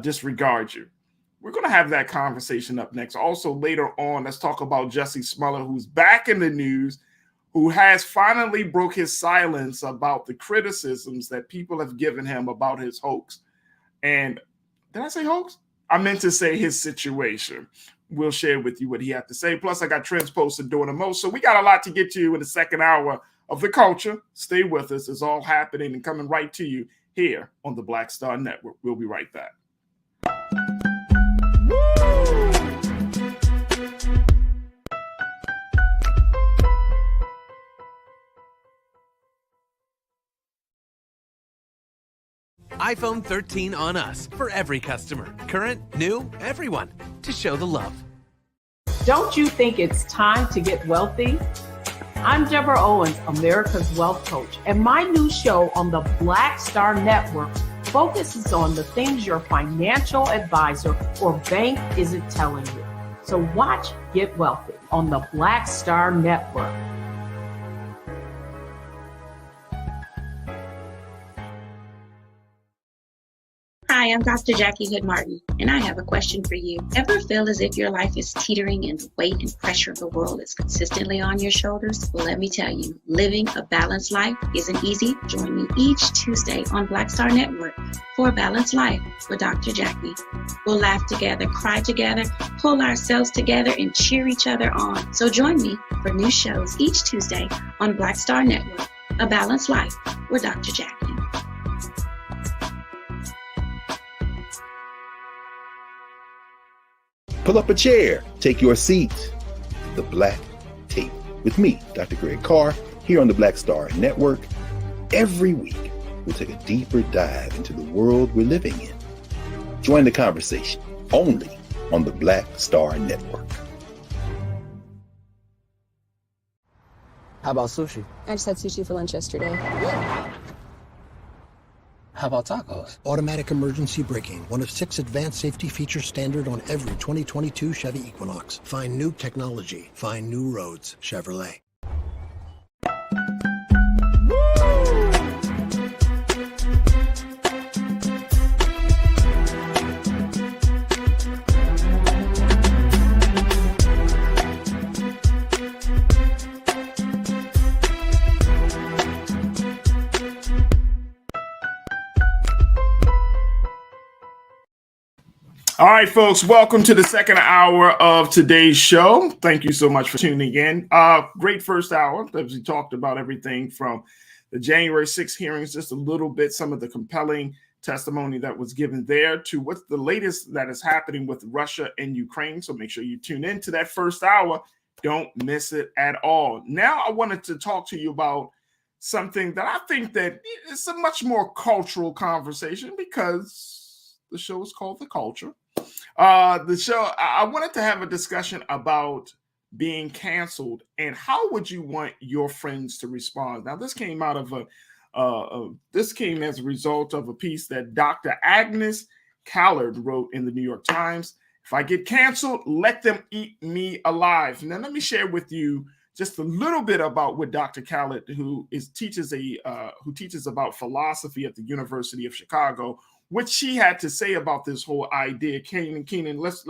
disregard you? We're going to have that conversation up next. Also, later on, let's talk about Jussie Smollett, who's back in the news, who has finally broke his silence about the criticisms that people have given him about his hoax. And did I say hoax? I meant to say his situation. We'll share with you what he had to say. Plus, I got trends posted doing the most. So we got a lot to get to in the second hour of The Culture. Stay with us. It's all happening and coming right to you here on the Black Star Network. We'll be right back. iPhone 13 on us for every customer. Current, new, everyone. To show the love. Don't you think it's time to get wealthy? I'm Deborah Owens, America's Wealth Coach, and my new show on the Black Star Network focuses on the things your financial advisor or bank isn't telling you. So watch Get Wealthy on the Black Star Network. Hi, I'm Dr. Jackie Hood Martin, and I have a question for you. Ever feel as if your life is teetering and the weight and pressure of the world is consistently on your shoulders? Well, let me tell you, living a balanced life isn't easy. Join me each Tuesday on Black Star Network for A Balanced Life with Dr. Jackie. We'll laugh together, cry together, pull ourselves together, and cheer each other on. So join me for new shows each Tuesday on Black Star Network, A Balanced Life with Dr. Jackie. Pull up a chair, take your seat. The Black Tape with me, Dr. Greg Carr, here on the Black Star Network. Every week, we'll take a deeper dive into the world we're living in. Join the conversation only on the Black Star Network. How about sushi? I just had sushi for lunch yesterday. How about tacos? Automatic emergency braking, one of 6 advanced safety features standard on every 2022 Chevy Equinox. Find new technology. Find new roads. Chevrolet. All right, folks, welcome to the second hour of today's show. Thank you so much for tuning in. Great first hour, as we talked about everything from the January 6th hearings, just a little bit, some of the compelling testimony that was given there, to what's the latest that is happening with Russia and Ukraine. So make sure you tune in to that first hour. Don't miss it at all. Now I wanted to talk to you about something that I think that is a much more cultural conversation, because the show is called The Culture. I wanted to have a discussion about being canceled and how would you want your friends to respond. Now, this came out of this came as a result of a piece that Dr. Agnes Callard wrote in the New York Times. If I get canceled, let them eat me alive. Now, let me share with you just a little bit about what Dr. Callard, who teaches about philosophy at the University of Chicago, what she had to say about this whole idea. Keenan, let's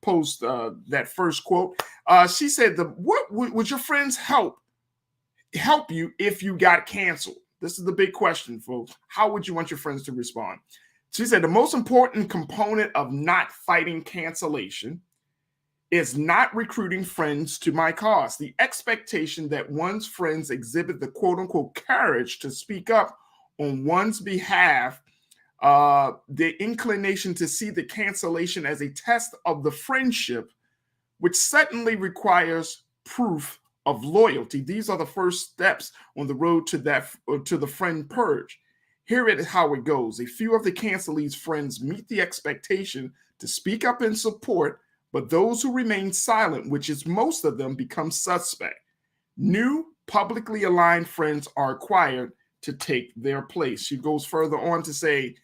post that first quote. She said, "What would your friends help you if you got canceled?" This is the big question, folks. How would you want your friends to respond? She said, "The most important component of not fighting cancellation is not recruiting friends to my cause. The expectation that one's friends exhibit the quote-unquote courage to speak up on one's behalf, the inclination to see the cancellation as a test of the friendship, which certainly requires proof of loyalty. These are the first steps on the road to the friend purge. Here it is how it goes. A few of the cancelees' friends meet the expectation to speak up in support, but those who remain silent, which is most of them, become suspect. New publicly aligned friends are acquired to take their place." She goes further on to say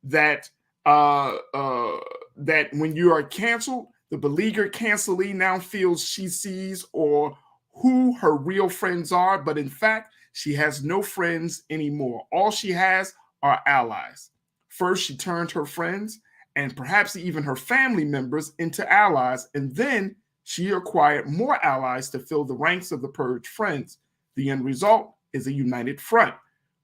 that that when you are canceled, the beleaguered cancelee now feels she sees or who her real friends are, but in fact, She has no friends anymore. All she has are allies. First, she turned her friends and perhaps even her family members into allies, and then she acquired more allies to fill the ranks of the purged friends. The end result is a united front.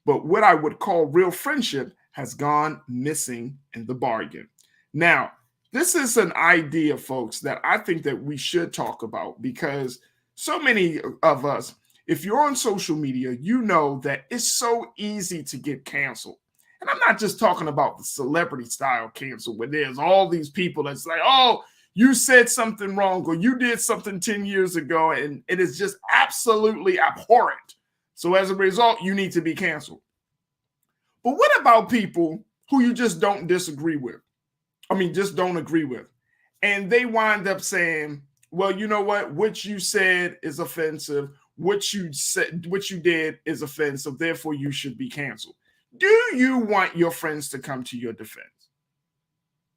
But what I would call real friendship has gone missing in the bargain. Now, this is an idea, folks, that I think that we should talk about, because so many of us, if you're on social media, you know that it's so easy to get canceled. And I'm not just talking about the celebrity style cancel where there's all these people that's like, oh, you said something wrong or you did something 10 years ago, and it is just absolutely abhorrent. So as a result, you need to be canceled. But what about people who you just don't disagree with? I mean, just don't agree with. And they wind up saying, well, you know what you said is offensive. What you said, what you did is offensive. Therefore, you should be canceled. Do you want your friends to come to your defense?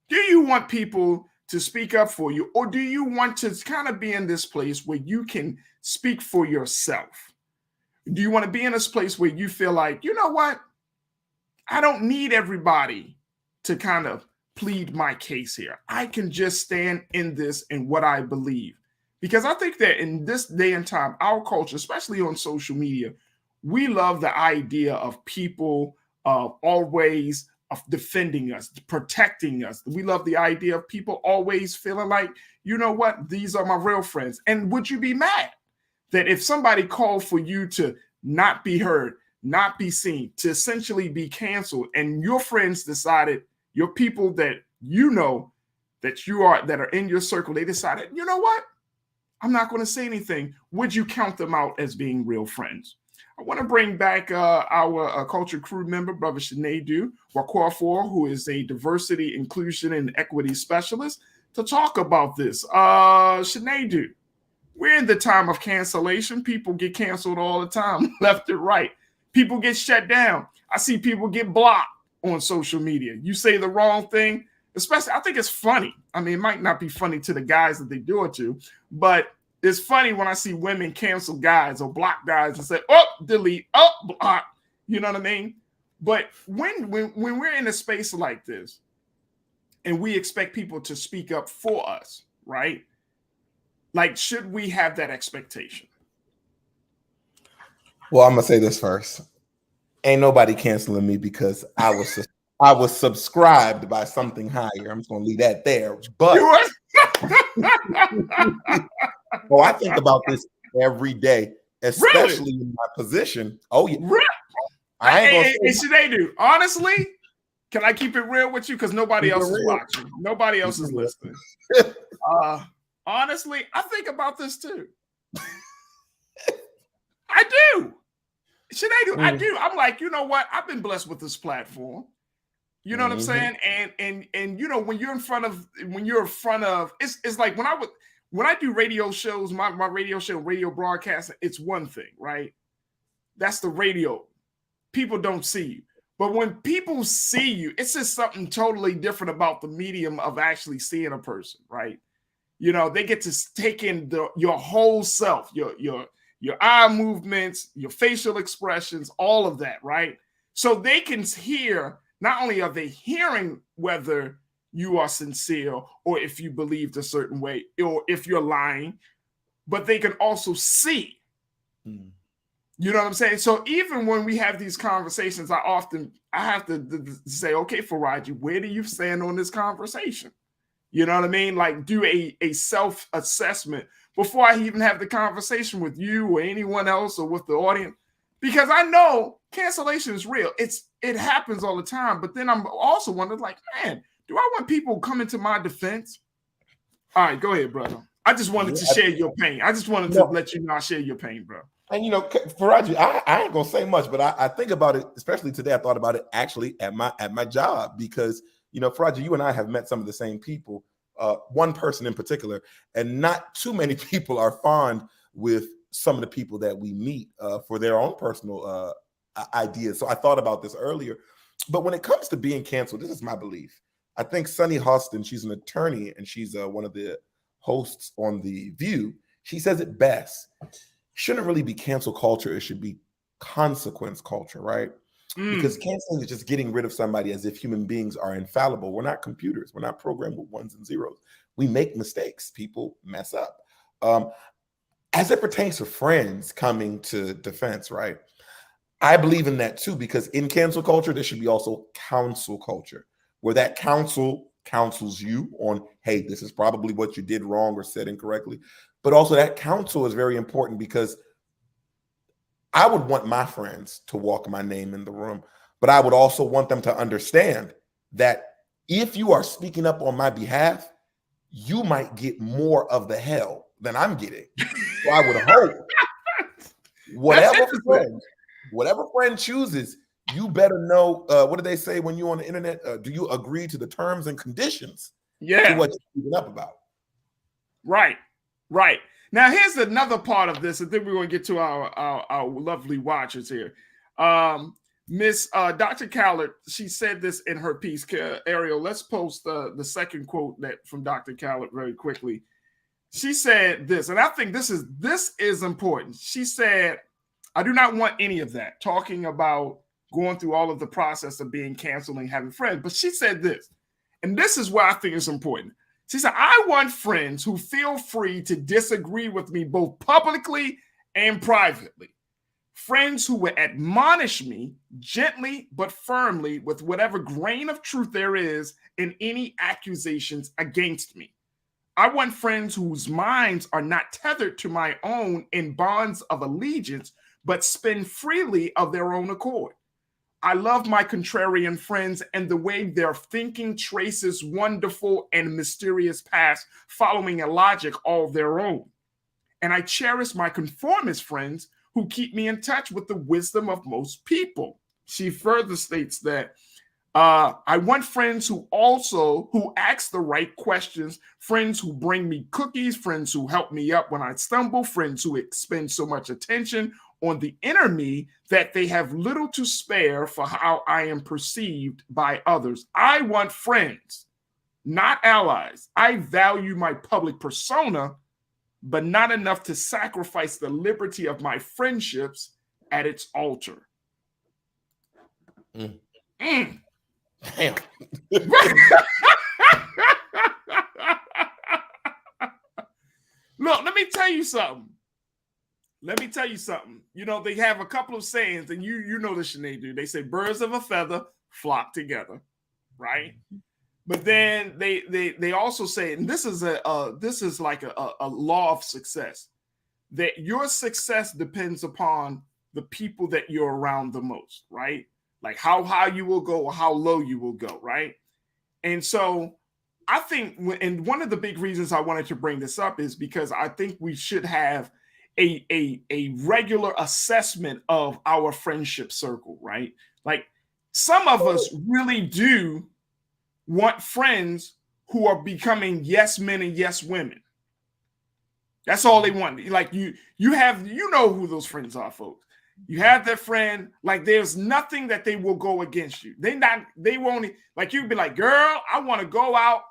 Do you want people to speak up for you? Or do you want to kind of be in this place where you can speak for yourself? Do you want to be in this place where you feel like, you know what? I don't need everybody to kind of plead my case here. I can just stand in this and what I believe. Because I think that in this day and time, our culture, especially on social media, we love the idea of people always defending us, protecting us. We love the idea of people always feeling like, you know what, these are my real friends. And would you be mad that if somebody called for you to not be heard, not be seen, to essentially be canceled, and your friends decided, your people that you know that are in your circle, they decided, you know what? I'm not going to say anything. Would you count them out as being real friends? I want to bring back our culture crew member, Brother Sinedu Wakwafor, who is a diversity, inclusion, and equity specialist, to talk about this. Sinedu, we're in the time of cancellation. People get canceled all the time, left and right. People get shut down. I see people get blocked on social media. You say the wrong thing, especially, I think it's funny. I mean, it might not be funny to the guys that they do it to, but it's funny when I see women cancel guys or block guys and say, oh, delete, oh, block. You know what I mean? But when we're in a space like this and we expect people to speak up for us, right? Like, should we have that expectation? Well, I'm gonna say this first. Ain't nobody canceling me because I was subscribed by something higher. I'm just gonna leave that there. But oh, I think about this every day, especially in my position. Oh yeah, I ain't gonna say they do. Honestly, can I keep it real with you? Because nobody else is watching. Nobody else is listening. Honestly, I think about this too. I do. I do. I'm like, you know what? I've been blessed with this platform. You know what I'm saying? And you know, when you're in front of, it's like when I do radio shows, my radio show, radio broadcasting, it's one thing, right? That's the radio. People don't see you. But when people see you, it's just something totally different about the medium of actually seeing a person, right? You know, they get to take in your whole self, your eye movements, your facial expressions, all of that, right? So they can hear, not only are they hearing whether you are sincere or if you believed a certain way or if you're lying, but they can also see. You know what I'm saying? So even when we have these conversations, I have to say, okay, Farajii, where do you stand on this conversation? You know what I mean? Like, do a self-assessment before I even have the conversation with you or anyone else or with the audience, because I know cancellation is real. It happens all the time. But then I'm also wondering, like, man, do I want people coming to my defense? All right, go ahead, brother. I just wanted to share your pain. I just wanted to let you know I share your pain, bro. And you know, Farajii, I ain't gonna say much, but I think about it, especially today. I thought about it actually at my job, because you know, Farajii, you and I have met some of the same people. One person in particular, and not too many people are fond with some of the people that we meet for their own personal ideas. So I thought about this earlier. But when it comes to being canceled, this is my belief. I think Sunny Hostin, she's an attorney and she's one of the hosts on The View. She says it best. Shouldn't really be cancel culture. It should be consequence culture, right? Because canceling is just getting rid of somebody as if human beings are infallible. We're not computers. We're not programmed with ones and zeros. We make mistakes. People mess up. As it pertains to friends coming to defense, right? I believe in that too, because in cancel culture, there should be also counsel culture, where that counsel counsels you on, hey, this is probably what you did wrong or said incorrectly. But also that counsel is very important, because I would want my friends to walk my name in the room, but I would also want them to understand that if you are speaking up on my behalf, you might get more of the hell than I'm getting. So I would hope whatever friend chooses, you better know, what do they say when you're on the internet? Do you agree to the terms and conditions to what you're speaking up about? Right. Now, here's another part of this, and then we're going to get to our lovely watchers here. Miss Dr. Khaled, she said this in her piece. Ariel, let's post the second quote from Dr. Khaled very quickly. She said this, and I think this is important. She said, I do not want any of that, talking about going through all of the process of being canceled and having friends. But she said this, and this is why I think it's important. She said, I want friends who feel free to disagree with me both publicly and privately. Friends who will admonish me gently but firmly with whatever grain of truth there is in any accusations against me. I want friends whose minds are not tethered to my own in bonds of allegiance, but spin freely of their own accord. I love my contrarian friends and the way their thinking traces wonderful and mysterious paths, following a logic all their own. And I cherish my conformist friends who keep me in touch with the wisdom of most people. She further states that I want friends who ask the right questions, friends who bring me cookies, friends who help me up when I stumble, friends who expend so much attention on the inner me that they have little to spare for how I am perceived by others. I want friends, not allies. I value my public persona, but not enough to sacrifice the liberty of my friendships at its altar. Damn. Look, let me tell you something. You know, they have a couple of sayings, and you know this, Sinead, do. They say birds of a feather flock together, right? But then they also say, and this is like a law of success, that your success depends upon the people that you're around the most, right? Like how high you will go or how low you will go, right? And so I think, and one of the big reasons I wanted to bring this up is because I think we should have a regular assessment of our friendship circle, right? Like some of us really do want friends who are becoming yes men and yes women. That's all they want. Like you know who those friends are, folks. You have that friend, like there's nothing that they will go against you. They won't, like you'd be like, girl, I want to go out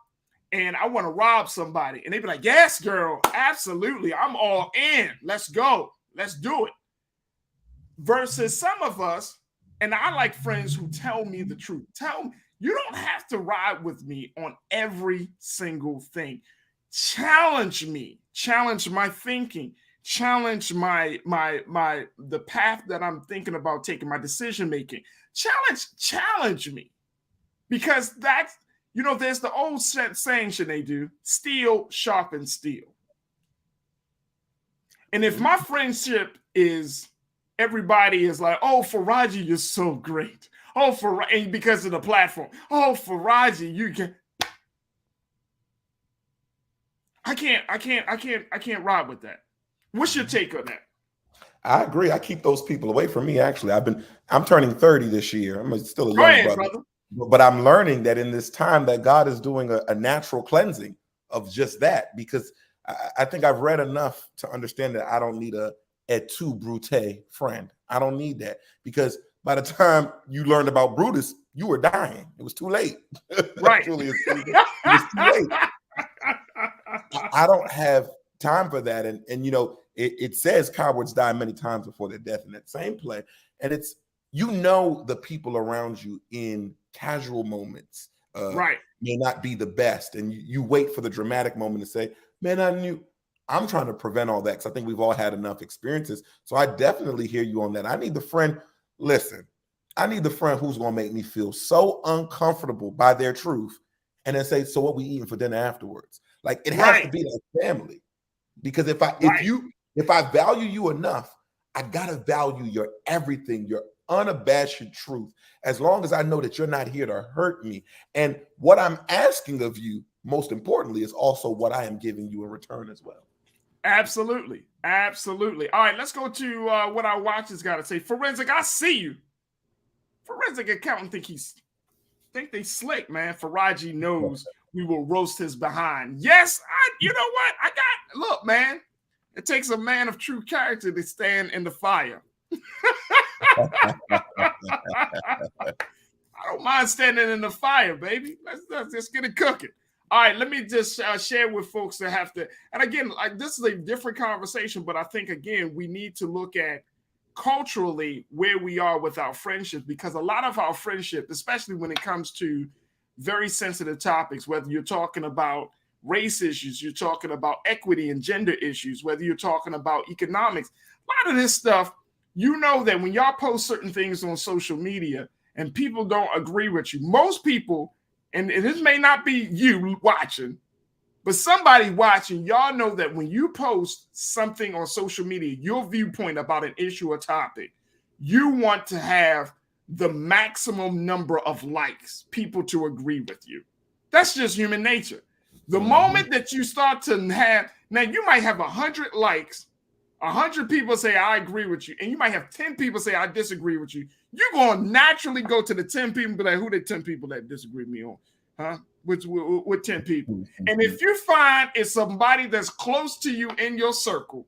and I want to rob somebody. And they'd be like, yes, girl, absolutely. I'm all in. Let's go. Let's do it. Versus some of us, and I like friends who tell me the truth. Tell me, you don't have to ride with me on every single thing. Challenge me. Challenge my thinking. Challenge the path that I'm thinking about taking, my decision making. Challenge me. Because that's, you know, there's the old saying, Sinead, do, steel sharpens steel. And if my friendship is, everybody is like, oh, Farajii, you're so great. Oh, and because of the platform. Oh, Farajii, you can. I can't ride with that. What's your take on that? I agree. I keep those people away from me. Actually, I'm turning 30 this year. I'm still a young brother. But I'm learning that in this time that God is doing a natural cleansing of just that, because I think I've read enough to understand that I don't need a et tu Brute friend. I don't need that, because by the time you learned about Brutus, you were dying. It was too late. Right. It was too late. I don't have time for that. And you know, it says cowards die many times before their death in that same play. And it's, the people around you in casual moments right. may not be the best. And you wait for the dramatic moment to say, man, I'm trying to prevent all that because I think we've all had enough experiences. So I definitely hear you on that. I need the friend who's going to make me feel so uncomfortable by their truth and then say, so what we eating for dinner afterwards? Like, it has to be like family. Because if I value you enough, I got to value your everything, your unabashed truth, as long as I know that you're not here to hurt me. And what I'm asking of you, most importantly, is also what I am giving you in return as well. Absolutely. Absolutely. All right, let's go to what our watchers got to say. Forensic, I see you. Forensic accountant think they slick, man. Farajii knows we will roast his behind. Yes, you know what? Look, man, it takes a man of true character to stand in the fire. I don't mind standing in the fire, baby. Let's just get it cooking. All right, let me just share with folks that have to, and again, this is a different conversation, but I think, again, we need to look at culturally where we are with our friendships, because a lot of our friendship, especially when it comes to very sensitive topics, whether you're talking about race issues, you're talking about equity and gender issues, whether you're talking about economics, a lot of this stuff, that when y'all post certain things on social media and people don't agree with you, most people, and this may not be you watching, but somebody watching, y'all know that when you post something on social media, your viewpoint about an issue or topic, you want to have the maximum number of likes, people to agree with you. That's just human nature. The moment that you start to have, now you might have 100 likes, 100 people say, I agree with you, and you might have 10 people say, I disagree with you. You're going to naturally go to the 10 people and be like, who the 10 people that disagree with me on? Huh? With 10 people. And if you find it's somebody that's close to you in your circle,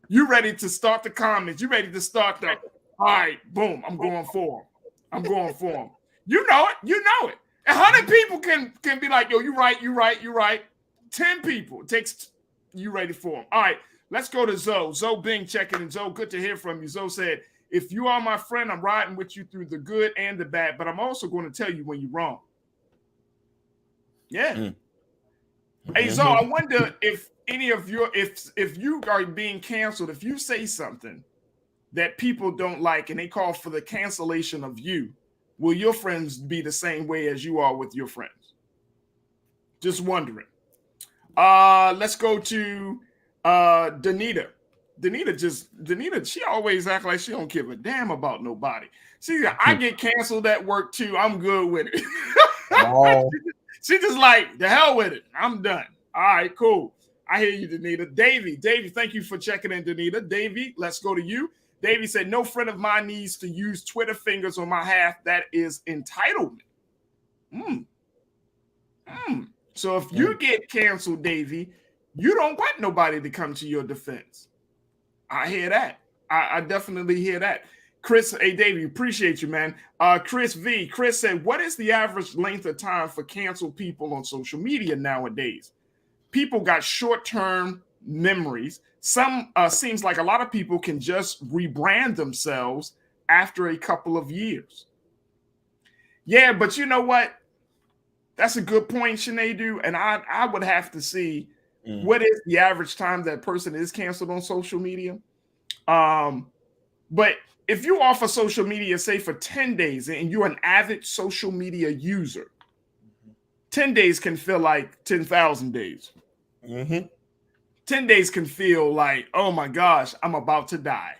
you ready to start the comments. You ready to start the, all right, boom, I'm going for them. You know it. 100 people can be like, yo, you're right. 10 people, it takes you ready for them. All right, let's go to Zoe. Zoe Bing checking in. Zoe, good to hear from you. Zoe said, if you are my friend, I'm riding with you through the good and the bad, but I'm also going to tell you when you're wrong. Yeah. Hey, Zoe, I wonder if any of your, if you are being canceled, if you say something that people don't like and they call for the cancellation of you, will your friends be the same way as you are with your friends? Just wondering. Let's go to Danita. Danita, she always act like she don't give a damn about nobody. See, I get canceled at work too. I'm good with it. Oh. She just like, the hell with it. I'm done. All right, cool. I hear you, Danita. Davey, thank you for checking in, Danita. Davey, let's go to you. Davey said, no friend of mine needs to use Twitter fingers on my half. That is entitlement. So if you get canceled, Davey, you don't want nobody to come to your defense. I hear that. I definitely hear that. Chris, hey, Davey, appreciate you, man. Chris said, what is the average length of time for canceled people on social media nowadays? People got short-term memories. Some seems like a lot of people can just rebrand themselves after a couple of years. Yeah, but you know what? That's a good point, Sinead. And I would have to see what is the average time that person is canceled on social media. But if you offer social media, say for 10 days, and you're an avid social media user, 10 days can feel like 10,000 days. 10 days can feel like, oh my gosh, I'm about to die.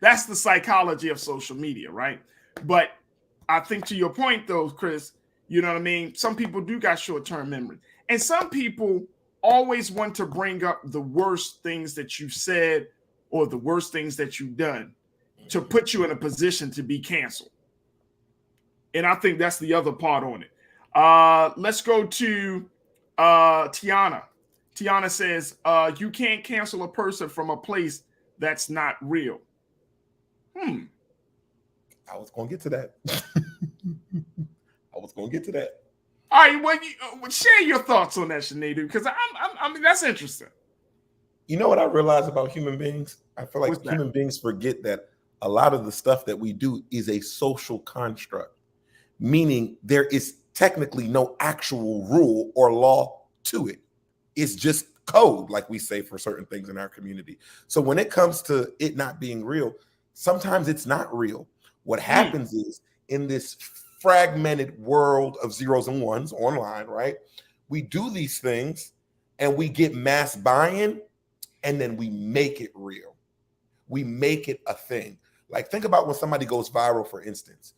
That's the psychology of social media, right? But I think to your point though, Chris, you know what I mean? Some people do got short-term memory. And some people always want to bring up the worst things that you've said or the worst things that you've done to put you in a position to be canceled. And I think that's the other part on it. Let's go to Tiana. Tiana says, you can't cancel a person from a place that's not real. I was going to get to that. All right, well, share your thoughts on that, Sinead, because I mean, that's interesting. You know what I realize about human beings? I feel like What's that? human beings forget that a lot of the stuff that we do is a social construct, meaning there is technically no actual rule or law to it. It's just code, like we say for certain things in our community. So when it comes to it not being real, sometimes it's not real. What happens is in this fragmented world of zeros and ones online, right? We do these things and we get mass buy-in, and then we make it real. We make it a thing. Like, think about when somebody goes viral, for instance.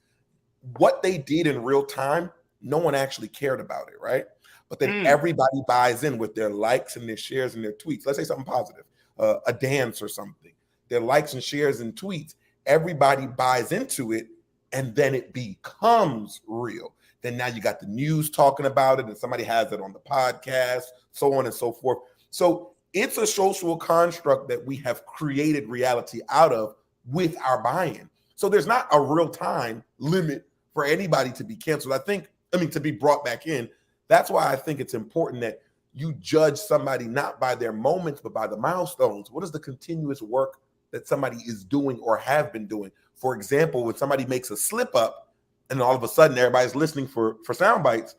What they did in real time, no one actually cared about it, right? But then everybody buys in with their likes and their shares and their tweets. Let's say something positive, a dance or something. Their likes and shares and tweets, everybody buys into it, and then it becomes real. Then now you got the news talking about it, and somebody has it on the podcast, so on and so forth. So it's a social construct that we have created reality out of with our buy-in. So there's not a real time limit for anybody to be canceled. To be brought back in. That's why I think it's important that you judge somebody not by their moments, but by the milestones. What is the continuous work that somebody is doing or have been doing? For example, when somebody makes a slip up and all of a sudden everybody's listening for sound bites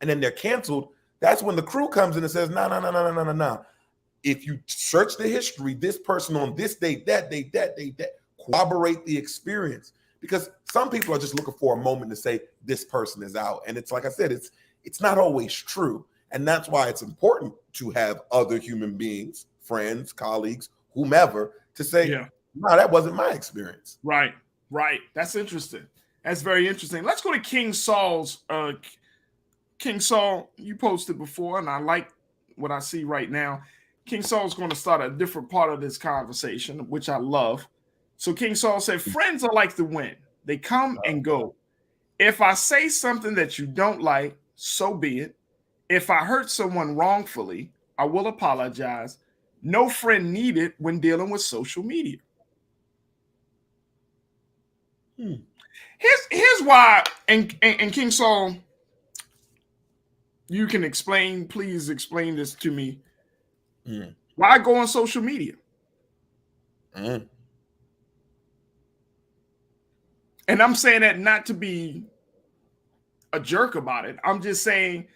and then they're canceled, that's when the crew comes in and says, no. If you search the history, this person on this date, that date, corroborate the experience. Because some people are just looking for a moment to say this person is out. And it's like I said, it's not always true. And that's why it's important to have other human beings, friends, colleagues, whomever, to say, no, that wasn't my experience. Right. That's interesting. That's very interesting. Let's go to King Saul's. King Saul, you posted before, and I like what I see right now. King Saul's going to start a different part of this conversation, which I love. So King Saul said, friends are like the wind. They come and go. If I say something that you don't like, so be it. If I hurt someone wrongfully, I will apologize. No friend needed when dealing with social media. Here's why, and King Saul, you can please explain this to me. Why go on social media? And I'm saying that not to be a jerk about it. I'm just saying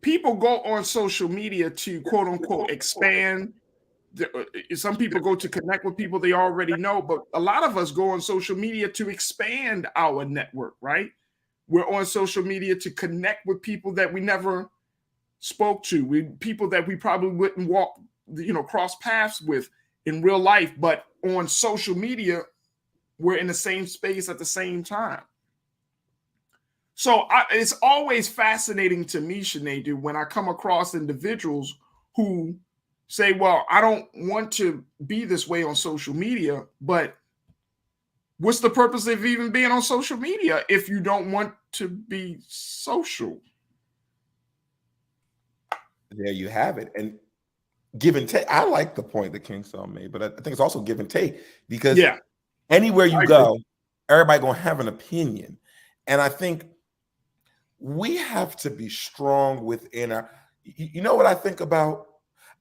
people go on social media to quote unquote expand. Some people go to connect with people they already know, but a lot of us go on social media to expand our network, right? We're on social media to connect with people that we never spoke to, people that we probably wouldn't cross paths with in real life, but on social media, we're in the same space at the same time. So it's always fascinating to me, Sinead, when I come across individuals who say, well, I don't want to be this way on social media, but what's the purpose of even being on social media if you don't want to be social? There you have it. And give and take. I like the point that King Saul made, but I think it's also give and take, because anywhere you go, everybody gonna have an opinion. And I think we have to be strong within our, you know what I think about?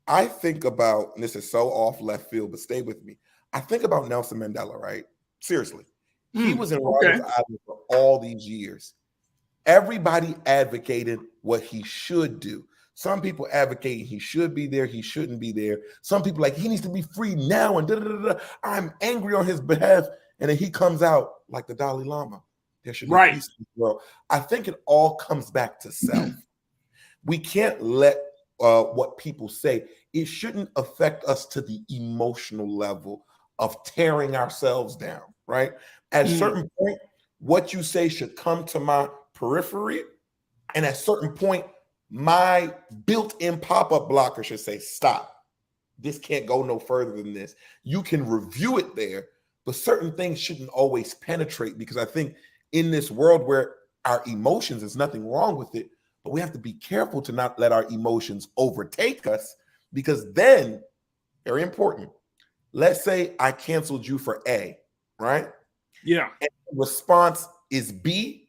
I think about, and this is so off left field, but stay with me. I think about Nelson Mandela, right? Seriously. He was in Rikers Island for all these years. Everybody advocated what he should do. Some people advocate he should be there, he shouldn't be there. Some people like he needs to be free now, and I'm angry on his behalf. And then he comes out like the Dalai Lama. There should be peace in the world. I think it all comes back to self. We can't let what people say, it shouldn't affect us to the emotional level of tearing ourselves down, right? At a certain point, what you say should come to my periphery. And at a certain point, my built-in pop-up blocker should say, stop. This can't go no further than this. You can review it there, but certain things shouldn't always penetrate, because I think in this world where our emotions, there's nothing wrong with it, but we have to be careful to not let our emotions overtake us, because then, very important, let's say I canceled you for A, right? Yeah. And the response is B.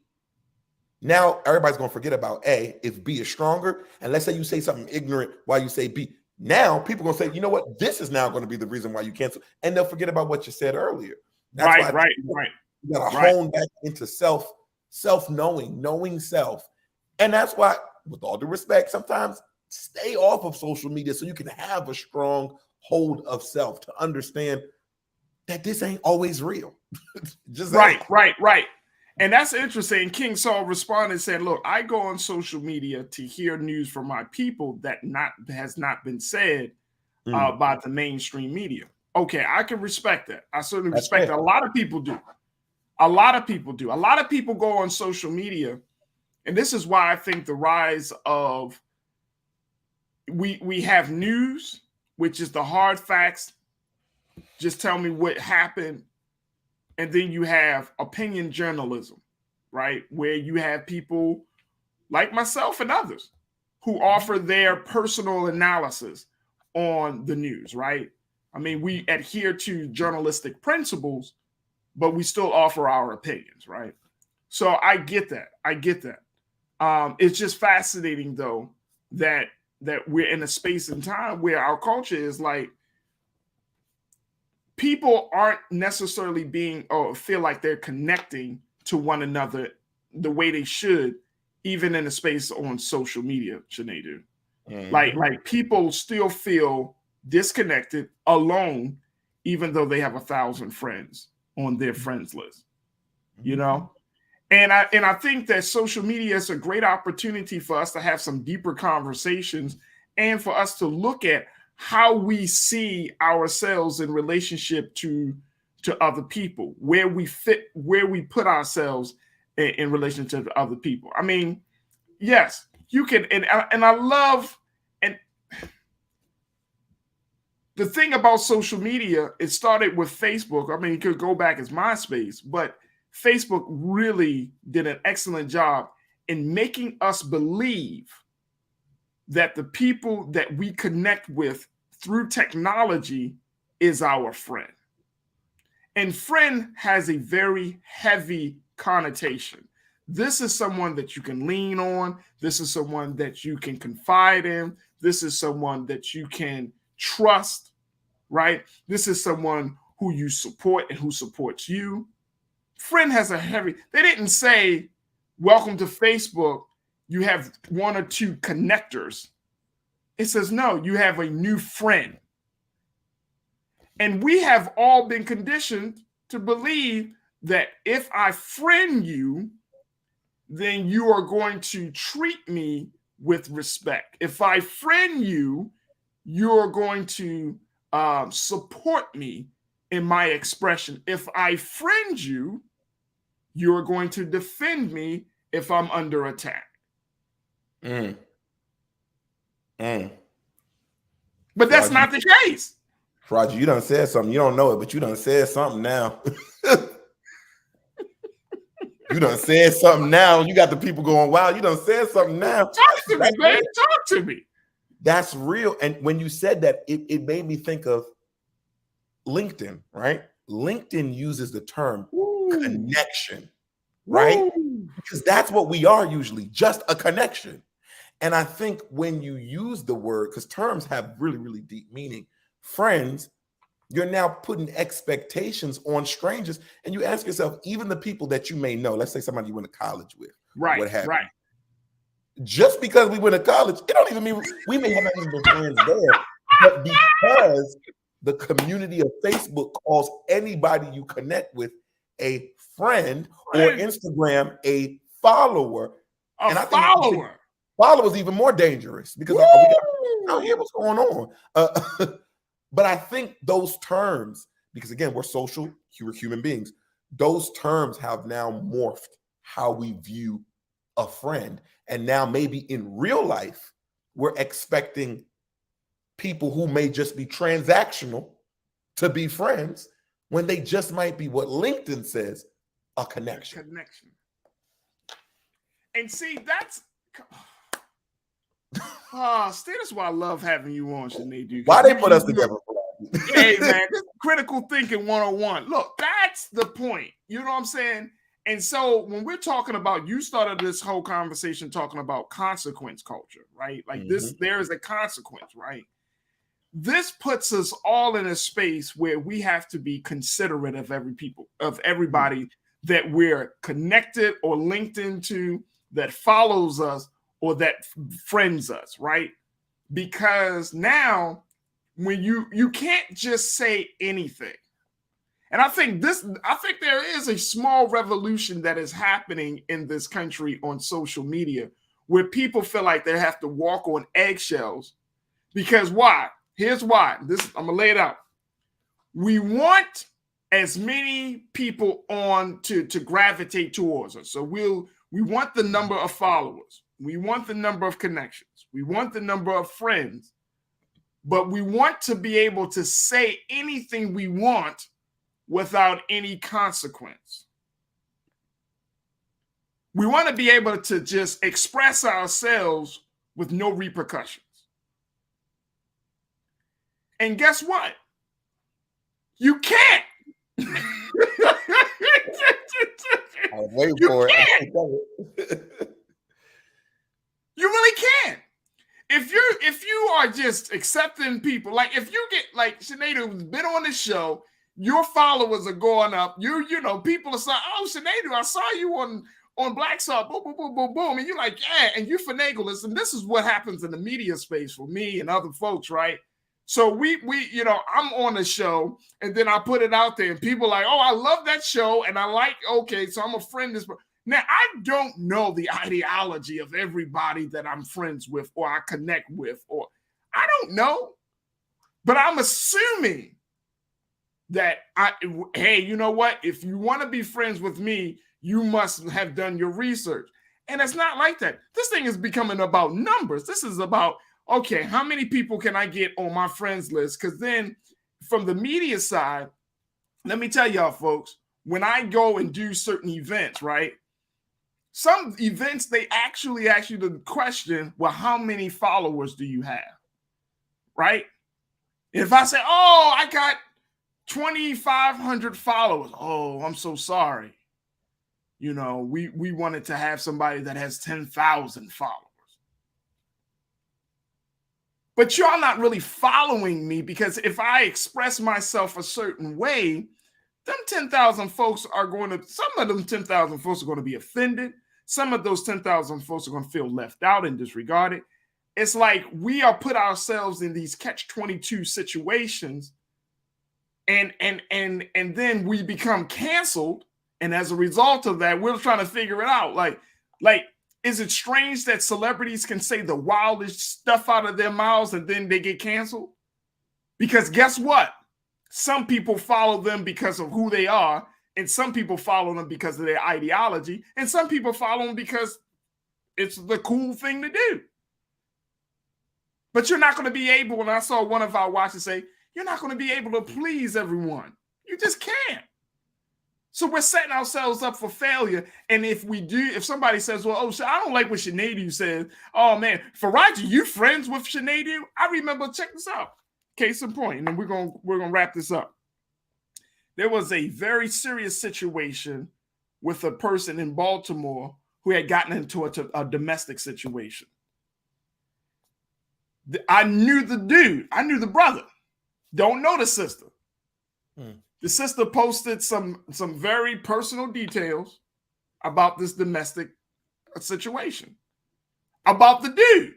Now everybody's going to forget about A if B is stronger. And let's say you say something ignorant while you say B. Now people gonna say, you know what, this is now going to be the reason why you cancel, and they'll forget about what you said earlier. That's why you gotta hone back into self-knowing, knowing self. And that's why, with all due respect, sometimes stay off of social media so you can have a strong hold of self to understand that this ain't always real. Just right. And that's interesting. King Saul responded and said, look, I go on social media to hear news from my people that has not been said by the mainstream media. Okay, I can respect that. I certainly respect that. A lot of people do. A lot of people go on social media, and this is why I think the rise of we have news, which is the hard facts. Just tell me what happened. And then you have opinion journalism, right? Where you have people like myself and others who offer their personal analysis on the news, right? I mean, we adhere to journalistic principles, but we still offer our opinions, right? So I get that. It's just fascinating, though, that we're in a space and time where our culture is like, people aren't necessarily being or feel like they're connecting to one another the way they should, even in a space on social media, Sinead. Like people still feel disconnected, alone, even though they have 1,000 friends on their friends list, you know? And I think that social media is a great opportunity for us to have some deeper conversations and for us to look at how we see ourselves in relationship to other people, where we fit, where we put ourselves in relationship to other people. I mean, yes, you can, and I love, and the thing about social media, it started with Facebook. I mean, you could go back as MySpace, but Facebook really did an excellent job in making us believe that the people that we connect with through technology is our friend. And friend has a very heavy connotation. This is someone that you can lean on. This is someone that you can confide in. This is someone that you can trust, right? This is someone who you support and who supports you. Friend has a heavy, they didn't say, welcome to Facebook, you have 1 or 2 connectors. It says, no, you have a new friend. And we have all been conditioned to believe that if I friend you, then you are going to treat me with respect. If I friend you, you're going to support me in my expression. If I friend you, you're going to defend me if I'm under attack. But that's not the case. Farajii, you done said something. You don't know it, but you done said something now. You done said something now. You got the people going, wow, you done said something now. Talk to me, man. Talk to me. That's real. And when you said that, it made me think of LinkedIn, right? LinkedIn uses the term connection, right? Because that's what we are usually, just a connection. And I think when you use the word, because terms have really, really deep meaning, friends, you're now putting expectations on strangers. And you ask yourself, even the people that you may know, let's say somebody you went to college with, what have you. Just because we went to college, it don't even mean we may have not even been friends there, but because the community of Facebook calls anybody you connect with a friend, or Instagram a follower. And I think follower is even more dangerous because we got, hear what's going on. But I think those terms, because again, we're social, we're human beings, those terms have now morphed how we view a friend. And now maybe in real life, we're expecting people who may just be transactional to be friends when they just might be what LinkedIn says, a connection. And see, that's that's why I love having you on, Sinead. Why they put us together? Hey man, this is critical thinking 101. Look, that's the point. You know what I'm saying? And so when we're talking about, you started this whole conversation talking about consequence culture, right? Like this, there is a consequence, right? this puts us all in a space where we have to be considerate of everybody that we're connected or linked into, that follows us or that friends us, right? Because now when you can't just say anything. And I think there is a small revolution that is happening in this country on social media where people feel like they have to walk on eggshells. Because why? Here's why. I'm gonna lay it out. We want as many people on to gravitate towards us. So we want the number of followers. We want the number of connections. We want the number of friends. But we want to be able to say anything we want without any consequence. We want to be able to just express ourselves with no repercussions. And guess what? You can't. I was waiting for it. You really can't. If you are just accepting people, like if you get like Sinead, who's been on the show, your followers are going up. You know, people are saying, "Oh, Sinead, I saw you on Black Star, boom, boom, boom, boom, boom," and you're like, "Yeah," and you finagle this, and this is what happens in the media space for me and other folks, right? So we you know, I'm on the show and then I put it out there and people are like, "Oh, I love that show," and I like, okay, so I'm a friend this. Now I don't know the ideology of everybody that I'm friends with or I connect with, or I don't know, but I'm assuming that hey, you know what? If you want to be friends with me, you must have done your research. And it's not like that. This thing is becoming about numbers. This is about, okay, how many people can I get on my friends list? Because then from the media side, let me tell y'all folks, when I go and do certain events, right? Some events, they actually ask you the question, well, how many followers do you have? Right? If I say, oh, I got 2,500 followers. Oh, I'm so sorry. You know, we wanted to have somebody that has 10,000 followers. But y'all not really following me, because if I express myself a certain way, them 10,000 folks are going to, some of them 10,000 folks are going to be offended. Some of those 10,000 folks are going to feel left out and disregarded. It's like we are put ourselves in these catch-22 situations, and then we become canceled. And as a result of that, we're trying to figure it out. Like, is it strange that celebrities can say the wildest stuff out of their mouths and then they get canceled? Because guess what? Some people follow them because of who they are, and some people follow them because of their ideology, and some people follow them because it's the cool thing to do. But you're not going to be able, and I saw one of our watchers say, you're not going to be able to please everyone. You just can't. So we're setting ourselves up for failure. And if we do, if somebody says, well, oh, so I don't like what Sinead said. Oh, man, Farajii, you friends with Sinead? I remember, check this out. Case in point, and then we're gonna wrap this up. There was a very serious situation with a person in Baltimore who had gotten into a domestic situation. I knew the dude. I knew the brother. Don't know the sister. The sister posted some very personal details about this domestic situation, about the dude,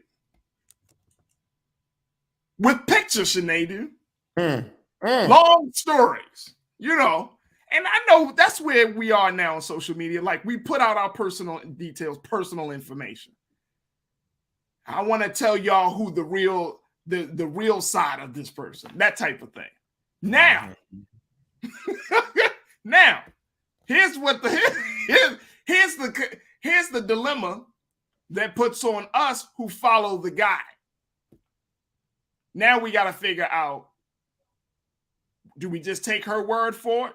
with pictures, Sinead. Long stories, you know. And I know that's where we are now on social media. Like, we put out our personal details, personal information. I want to tell y'all who the real side of this person, that type of thing. Now, now, here's the dilemma that puts on us who follow the guy. Now we got to figure out, do we just take her word for it?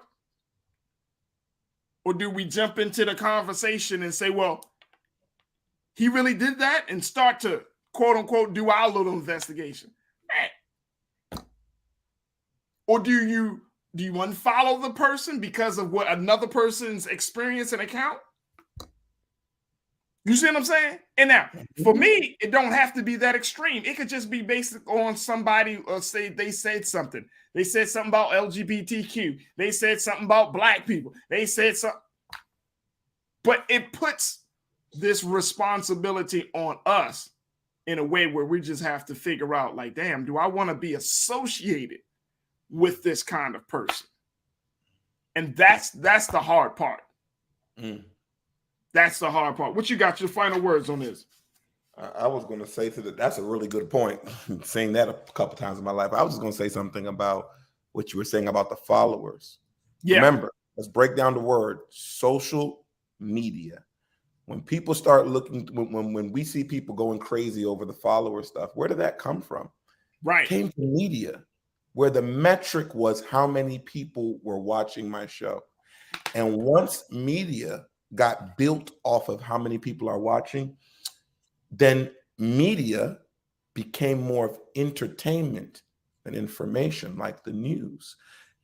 Or do we jump into the conversation and say, well, he really did that, and start to, quote unquote, do our little investigation? Or do you unfollow the person because of what another person's experience and account? You see what I'm saying? And now, for me, it don't have to be that extreme. It could just be based on somebody, or say they said something. They said something about LGBTQ. They said something about black people. They said something. But it puts this responsibility on us in a way where we just have to figure out, like, damn, do I want to be associated with this kind of person? And that's the hard part. That's the hard part. What you got your final words on this? I was going to say that's a really good point. Saying that a couple times in my life. I was just going to say something about what you were saying about the followers. Yeah. Remember, let's break down the word social media. When people start looking, when we see people going crazy over the follower stuff, where did that come from? Right. It came from media, where the metric was how many people were watching my show. And once media got built off of how many people are watching, then media became more of entertainment than information, like the news.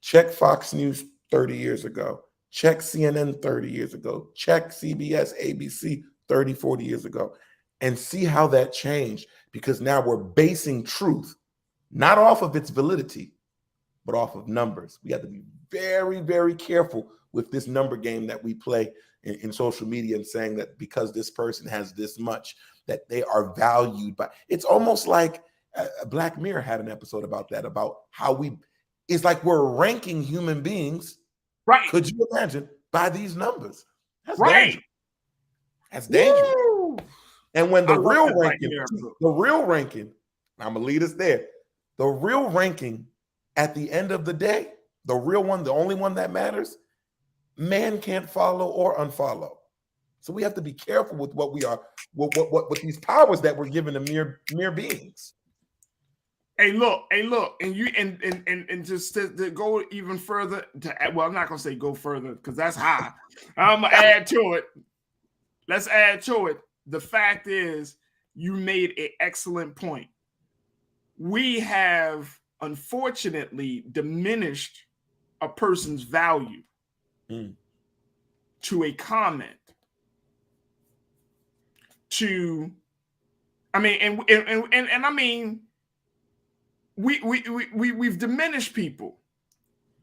Check Fox News 30 years ago. Check CNN 30 years ago. Check CBS, ABC 30, 40 years ago. And see how that changed, because now we're basing truth not off of its validity, but off of numbers. We have to be very, very careful with this number game that we play in social media, and saying that because this person has this much, that they are valued by. It's almost like Black Mirror had an episode about that, about how it's like we're ranking human beings. Right. Could you imagine, by these numbers? That's right. Dangerous. That's dangerous. Woo! And when the real ranking, I'm gonna lead us there. The real ranking at the end of the day, the real one, the only one that matters, man can't follow or unfollow. So we have to be careful with what we are, with these powers that we're given to mere beings. Hey, look, and you and just to go even further, well, I'm not gonna say go further because that's high. I'm gonna add to it. Let's add to it. The fact is, you made an excellent point. We have unfortunately diminished a person's value to a comment. We've diminished people.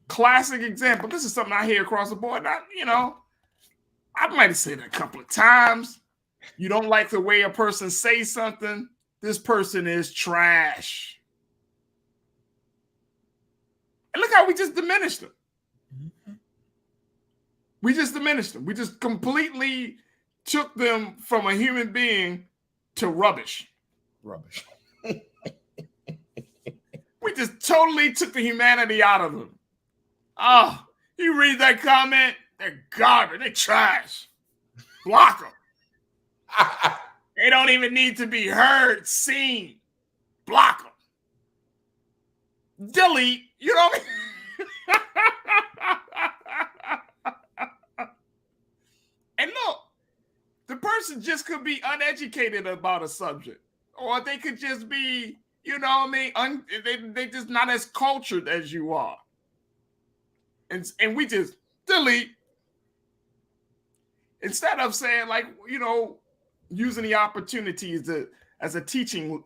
Classic example. This is something I hear across the board. I might have said it a couple of times. You don't like the way a person says something, this person is trash. And look how we just diminished them. We just diminished them. We just completely took them from a human being to rubbish. Rubbish. We just totally took the humanity out of them. Oh, you read that comment? They're garbage. They're trash. Block them. They don't even need to be heard, seen. Block them. Delete. You know what I mean? And look, the person just could be uneducated about a subject, or they could just be, you know what I mean? They just not as cultured as you are. And we just delete. Instead of saying, like, using the opportunity as a teaching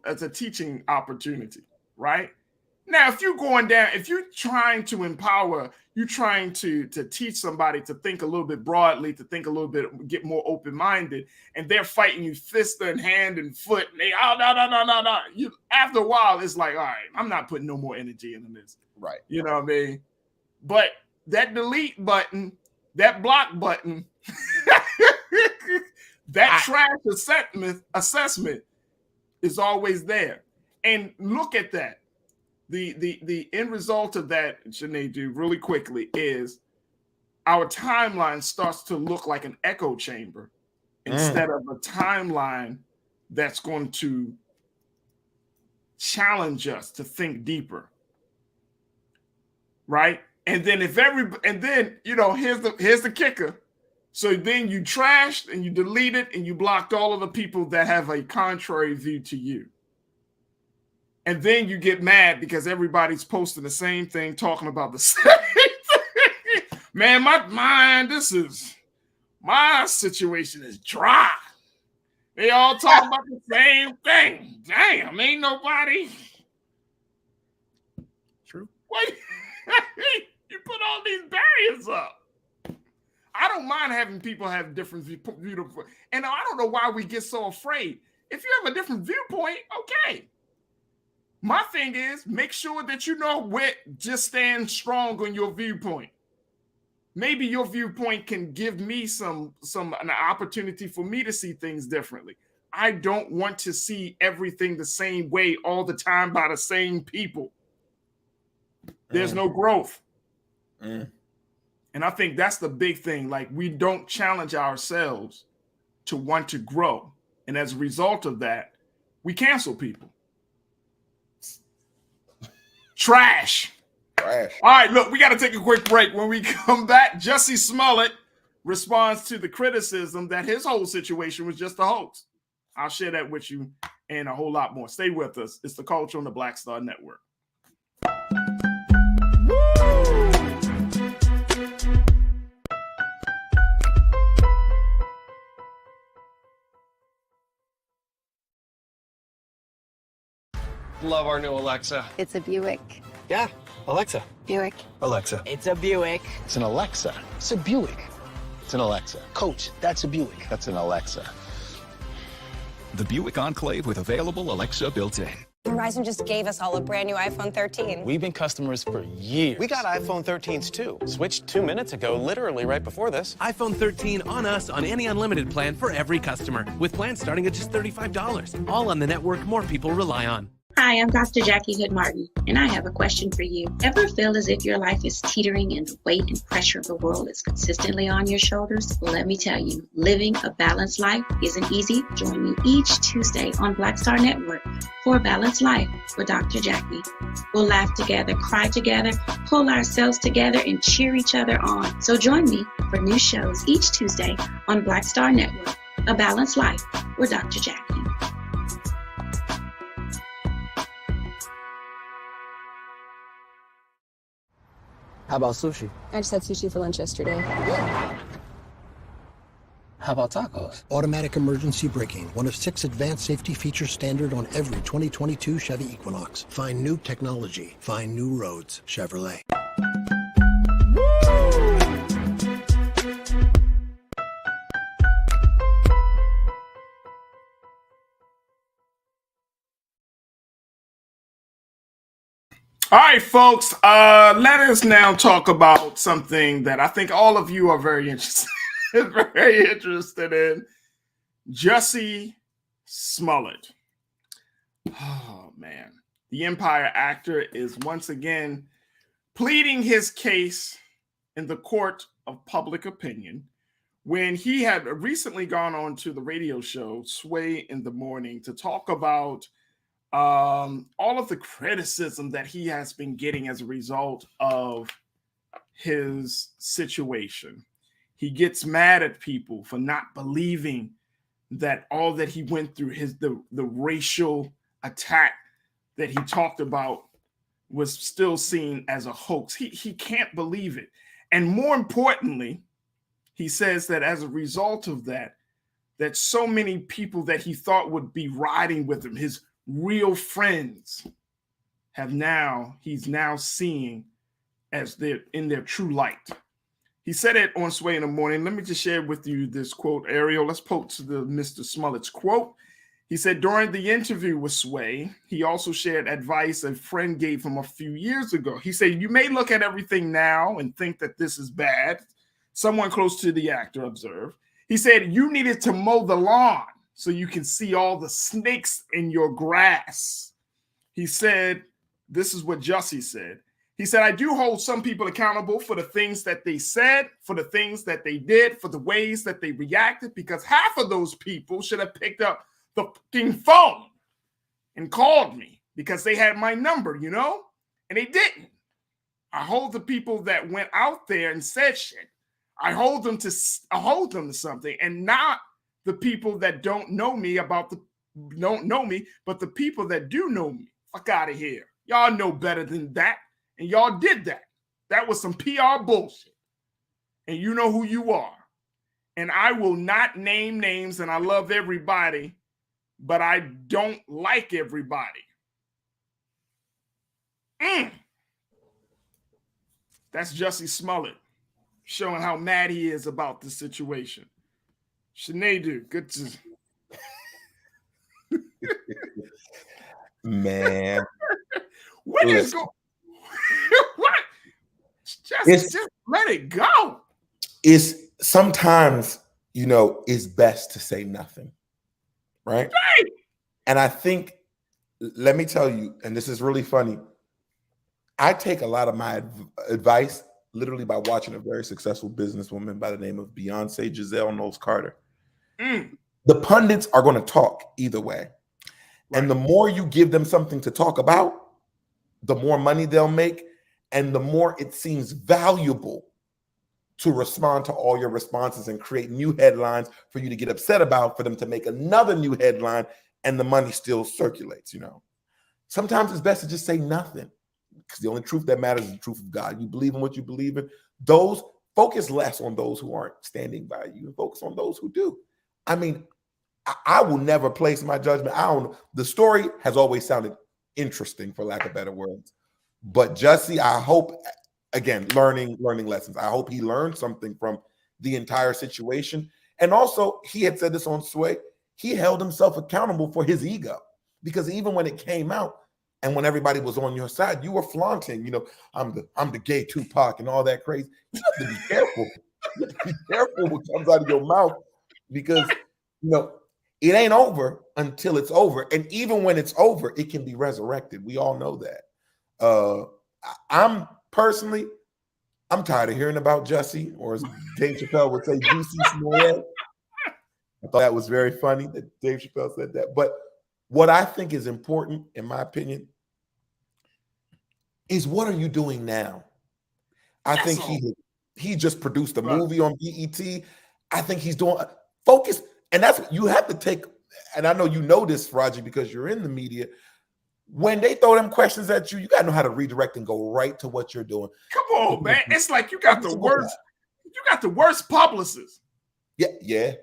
opportunity, right? Now, if you're trying to empower, you're trying to teach somebody to think a little bit broadly, to think a little bit, get more open-minded, and they're fighting you fist and hand and foot, and they, no. After a while, it's like, all right, I'm not putting no more energy into this. Right. You know what I mean? But that delete button, that block button, that trash assessment is always there. And look at that. The end result of that, Sinead, really quickly, is our timeline starts to look like an echo chamber instead of a timeline that's going to challenge us to think deeper. Right? And then here's the kicker. So then you trashed and you deleted and you blocked all of the people that have a contrary view to you. And then you get mad because everybody's posting the same thing, talking about the same thing. Man, my situation is dry. They all talk about the same thing. Damn, ain't nobody. True. Wait, you put all these barriers up. I don't mind having people have different viewpoints. And I don't know why we get so afraid. If you have a different viewpoint, okay. My thing is make sure that you know where, just stand strong on your viewpoint. Maybe your viewpoint can give me an opportunity for me to see things differently. I don't want to see everything the same way all the time by the same people. There's no growth. And I think that's the big thing. Like, we don't challenge ourselves to want to grow. And as a result of that, we cancel people. Trash. All right, look, we got to take a quick break. When we come back, Jussie Smollett responds to the criticism that his whole situation was just a hoax. I'll share that with you and a whole lot more. Stay with us. It's The Culture on the Black Star Network. Love our new Alexa. It's a Buick. Yeah, Alexa. Buick. Alexa. It's a Buick. It's an Alexa. It's a Buick. It's an Alexa. Coach, that's a Buick. That's an Alexa. The Buick Enclave with available Alexa built-in. Verizon just gave us all a brand new iPhone 13. We've been customers for years. We got iPhone 13s too. Switched 2 minutes ago, literally right before this. iPhone 13 on us on any unlimited plan for every customer, with plans starting at just $35. All on the network more people rely on. Hi, I'm Dr. Jackie Hood Martin, and I have a question for you. Ever feel as if your life is teetering and the weight and pressure of the world is consistently on your shoulders? Well, let me tell you, living a balanced life isn't easy. Join me each Tuesday on Black Star Network for A Balanced Life with Dr. Jackie. We'll laugh together, cry together, pull ourselves together, and cheer each other on. So join me for new shows each Tuesday on Black Star Network, A Balanced Life with Dr. Jackie. How about sushi? I just had sushi for lunch yesterday. How about tacos? Automatic emergency braking, one of 6 advanced safety features standard on every 2022 Chevy Equinox. Find new technology. Find new roads. Chevrolet. All right, folks, let us now talk about something that I think all of you are very interested in. Jussie Smollett. Oh, man. The Empire actor is once again pleading his case in the court of public opinion when he had recently gone on to the radio show Sway in the Morning to talk about all of the criticism that he has been getting as a result of his situation. He gets mad at people for not believing that all that he went through, the racial attack that he talked about, was still seen as a hoax. He can't believe it. And more importantly, he says that as a result of that so many people that he thought would be riding with him, his real friends, he's now seeing as they're in their true light. He said it on Sway in the Morning. Let me just share with you this quote, Ariel. Let's post the Mr. Smollett's quote. He said during the interview with Sway, he also shared advice a friend gave him a few years ago. He said, "You may look at everything now and think that this is bad." Someone close to the actor observed. He said, "You needed to mow the lawn so you can see all the snakes in your grass." He said, this is what Jussie said. He said, "I do hold some people accountable for the things that they said, for the things that they did, for the ways that they reacted, because half of those people should have picked up the fucking phone and called me because they had my number, and they didn't. I hold the people that went out there and said shit. I hold them to something, and not the people that don't know me, but the people that do know me. Fuck out of here. Y'all know better than that. And y'all did that. That was some PR bullshit. And you know who you are. and I will not name names, and I love everybody, but I don't like everybody. That's Jussie Smollett showing how mad he is about the situation. Sinead, good to... Man. What is going? What? Just let it go. It's sometimes, it's best to say nothing, right? Right. And I think, let me tell you, and this is really funny, I take a lot of my advice literally by watching a very successful businesswoman by the name of Beyonce Giselle Knowles-Carter. The pundits are going to talk either way. Right. And the more you give them something to talk about, the more money they'll make, and the more it seems valuable to respond to all your responses and create new headlines for you to get upset about, for them to make another new headline, and the money still circulates, Sometimes it's best to just say nothing, because the only truth that matters is the truth of God. You believe in what you believe in. Those focus less on those who aren't standing by you and focus on those who do. I mean, I will never place my judgment. The story has always sounded interesting, for lack of better words. But Jussie, I hope, again, learning lessons. I hope he learned something from the entire situation. And also, he had said this on Sway, he held himself accountable for his ego. Because even when it came out and when everybody was on your side, you were flaunting, I'm the gay Tupac and all that crazy. You have to be careful. You have to be careful what comes out of your mouth, because, it ain't over until it's over. And even when it's over, it can be resurrected. We all know that. I'm tired of hearing about Jussie, or as Dave Chappelle would say, Jussie Smollett. I thought that was very funny that Dave Chappelle said that. But what I think is important, in my opinion, is what are you doing now? I think he just produced a movie on BET. I think he's doing focus. And that's what you have to take. And I know you know this, Farajii, because you're in the media. When they throw them questions at you, you got to know how to redirect and go right to what you're doing. Come on, man. It's like you got the worst publicist. Yeah.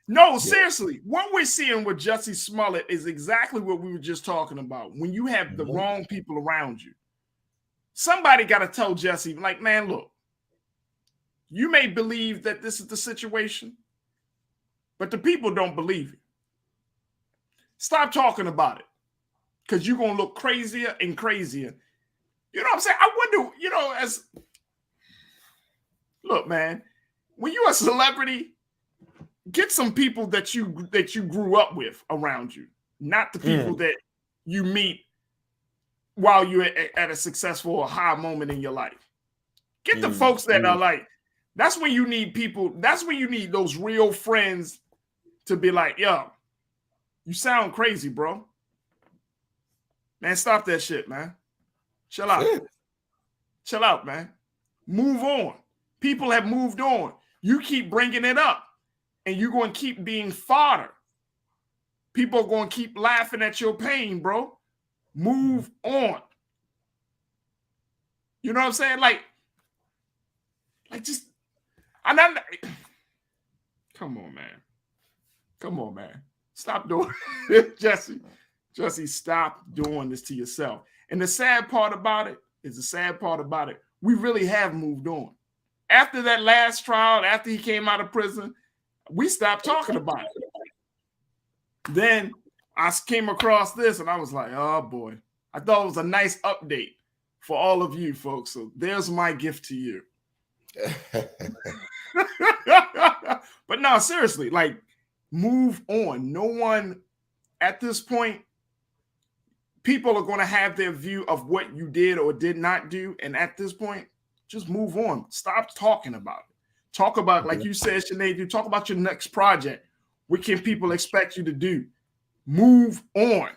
No, seriously. What we're seeing with Jussie Smollett is exactly what we were just talking about. When you have the wrong people around you, somebody got to tell Jussie, like, man, look, you may believe that this is the situation, but the people don't believe it. Stop talking about it, because you're going to look crazier and crazier. You know what I'm saying? I wonder, look, man, when you're a celebrity, get some people that you grew up with around you, not the people that you meet while you're at a successful or high moment in your life. Get the folks that are like, that's when you need people, that's when you need those real friends to be like, yo, you sound crazy, bro. Man, stop that shit, man. Chill out. Chill out, man. Move on. People have moved on. You keep bringing it up, and you're going to keep being fodder. People are going to keep laughing at your pain, bro. Move on. You know what I'm saying? Like just, come on, man. Come on, man. Stop doing it, Jussie. Jussie, stop doing this to yourself. And the sad part about it, we really have moved on. After that last trial, after he came out of prison, we stopped talking about it. Then I came across this and I was like, oh boy. I thought it was a nice update for all of you folks. So there's my gift to you. But no, seriously, like, move on. No one at this point, people are going to have their view of what you did or did not do. And at this point, just move on. Stop talking about it. Talk about, like you said, Sinead, you talk about your next project. What can people expect you to do? Move on.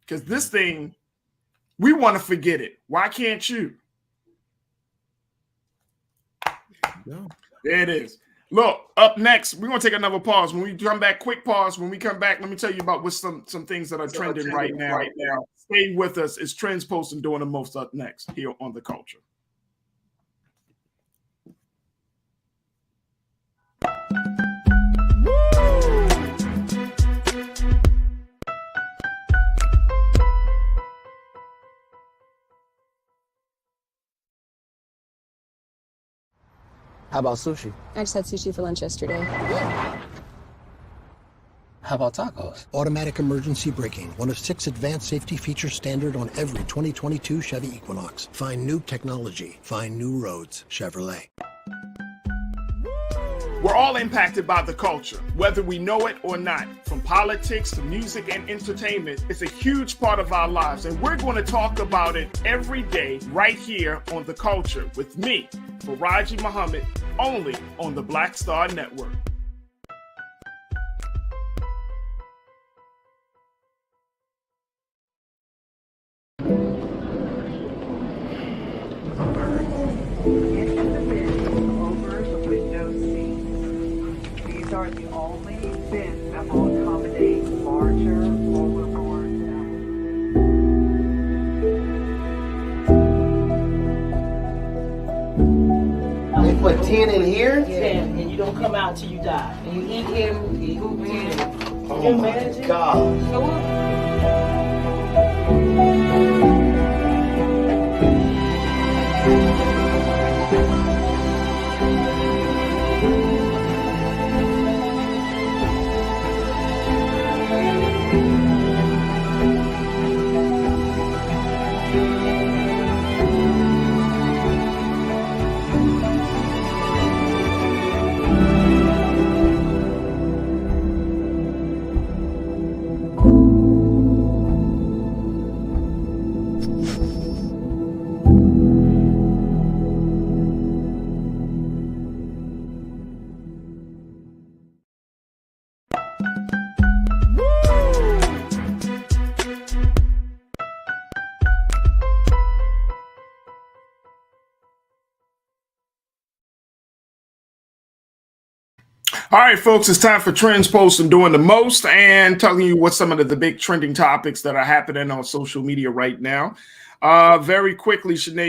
Because this thing, we want to forget it. Why can't you? There it is. Look, up next, we're going to take another pause. When we come back, quick pause. When we come back, let me tell you about what some things that are trending right now. Stay with us. It's Trends Posting doing the most up next here on The Culture. How about sushi? I just had sushi for lunch yesterday. How about tacos? Automatic emergency braking, one of 6 advanced safety features standard on every 2022 Chevy Equinox. Find new technology. Find new roads. Chevrolet. We're all impacted by the culture, whether we know it or not. From politics to music and entertainment, it's a huge part of our lives, and we're going to talk about it every day right here on The Culture with me, Farajii Muhammad, only on the Black Star Network. These are the only bins that will accommodate larger overboard. They put 10 in here? 10, and you don't come out till you die. And you eat him, you eat 10. Oh my God. All right, folks, it's time for Trends, Posts, and Doing the Most, and telling you what some of the big trending topics that are happening on social media right now. Very quickly, folks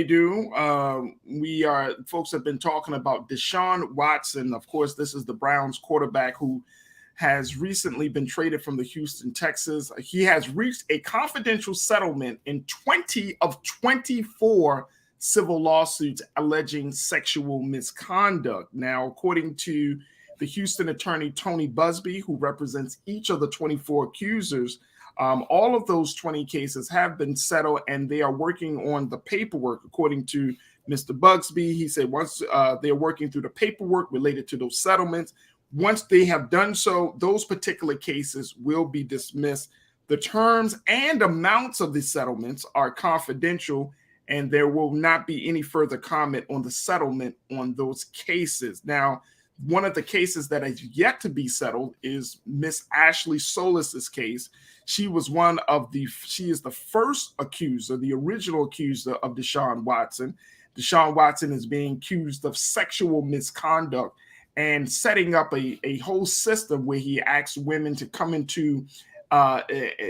have been talking about Deshaun Watson. Of course, this is the Browns quarterback who has recently been traded from the Houston Texans. He has reached a confidential settlement in 20 of 24 civil lawsuits alleging sexual misconduct. Now, according to the Houston attorney, Tony Busby, who represents each of the 24 accusers, all of those 20 cases have been settled, and they are working on the paperwork. According to Mr. Busby, he said once they're working through the paperwork related to those settlements, once they have done so, those particular cases will be dismissed. The terms and amounts of the settlements are confidential, and there will not be any further comment on the settlement on those cases. Now, one of the cases that has yet to be settled is Miss Ashley Solis's case. She is the first accuser, the original accuser of Deshaun Watson. Deshaun Watson is being accused of sexual misconduct and setting up a whole system where he asked women to come into,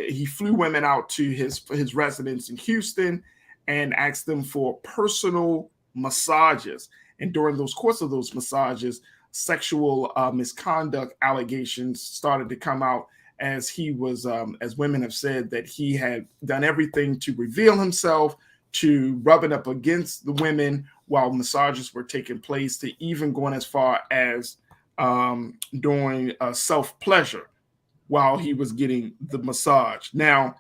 he flew women out to his residence in Houston and asked them for personal massages. And during those course of those massages, sexual misconduct allegations started to come out as he was, as women have said, that he had done everything to reveal himself, to rubbing up against the women while massages were taking place, to even going as far as doing self-pleasure while he was getting the massage. Now,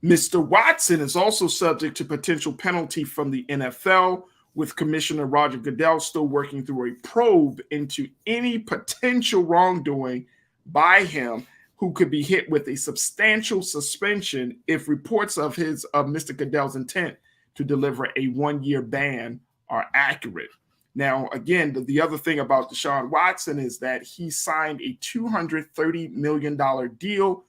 Mr. Watson is also subject to potential penalty from the NFL, with Commissioner Roger Goodell still working through a probe into any potential wrongdoing by him, who could be hit with a substantial suspension if reports of Mr. Goodell's intent to deliver a 1-year ban are accurate. Now, again, the other thing about Deshaun Watson is that he signed a $230 million deal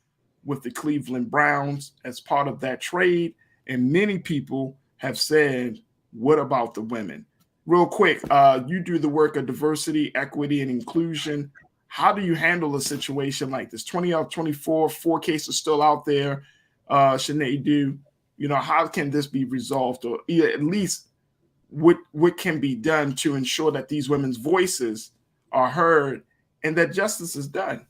with the Cleveland Browns as part of that trade, and many people have said, what about the women? Real quick, you do the work of diversity, equity, and inclusion. How do you handle a situation like this? 20 out of 24, 4 cases still out there. Sinead, how can this be resolved, or at least what can be done to ensure that these women's voices are heard and that justice is done?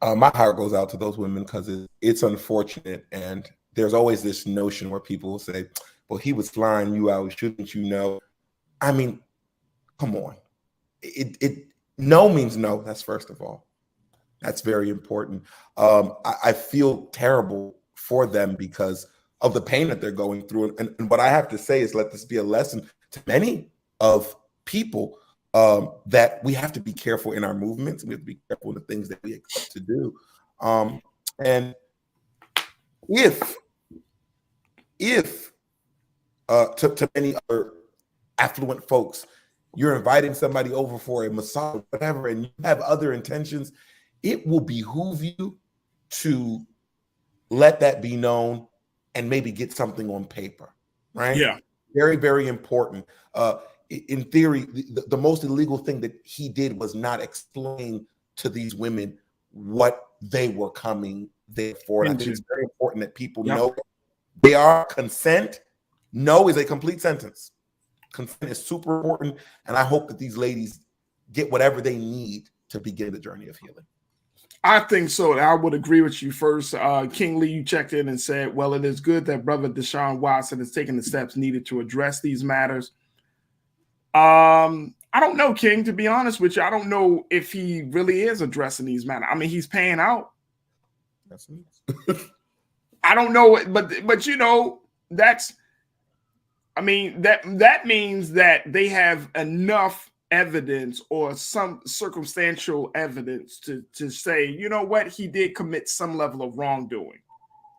My heart goes out to those women because it's unfortunate, and there's always this notion where people will say, well, he was flying you out, shouldn't you know? I mean, come on. It no means no. That's first of all. That's very important. I feel terrible for them because of the pain that they're going through. And what I have to say is let this be a lesson to many of people that we have to be careful in our movements. We have to be careful in the things that we expect to do. And if to many other affluent folks, you're inviting somebody over for a massage or whatever, and you have other intentions, it will behoove you to let that be known and maybe get something on paper, right? Yeah. Very, very important. In theory, the most illegal thing that he did was not explain to these women what they were coming there for. And I think it's very important that people know they are consent. No is a complete sentence. Consent is super important. And I hope that these ladies get whatever they need to begin the journey of healing. I think so. I would agree with you first. King Lee, you checked in and said, well, it is good that brother Deshaun Watson is taking the steps needed to address these matters. I don't know, King, to be honest with you. I don't know if he really is addressing these matters. I mean, he's paying out. I don't know, but you know, that means that they have enough evidence or some circumstantial evidence to say, you know what, he did commit some level of wrongdoing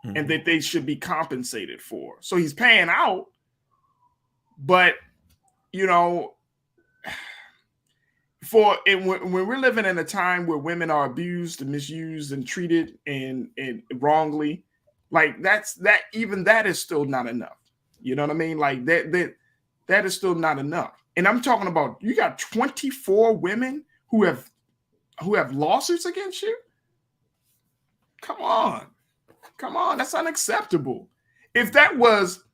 and that they should be compensated for. So he's paying out, but you know, when we're living in a time where women are abused and misused and treated and wrongly, like that is still not enough. You know what I mean? Like that is still not enough. And I'm talking about, you got 24 women who have lawsuits against you. Come on, that's unacceptable. If that was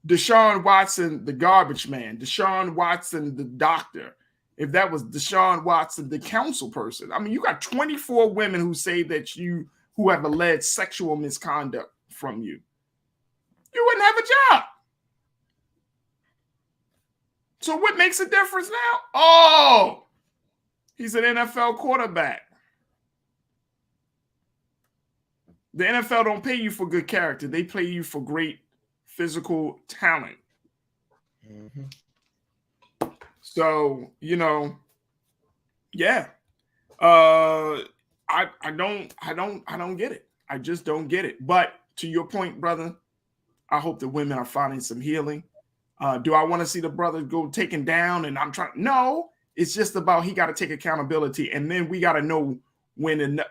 Deshaun Watson, the garbage man, Deshaun Watson, the doctor, if that was Deshaun Watson, the counsel person, I mean, you got 24 women who say that who have alleged sexual misconduct from you. You wouldn't have a job. So what makes a difference now? Oh, he's an NFL quarterback. The NFL don't pay you for good character. They pay you for great physical talent. So, you know, yeah. I don't get it. I just don't get it. But to your point, brother, I hope the women are finding some healing. Do I want to see the brother go taken down? And I'm trying. No, it's just about he got to take accountability, and then we got to know when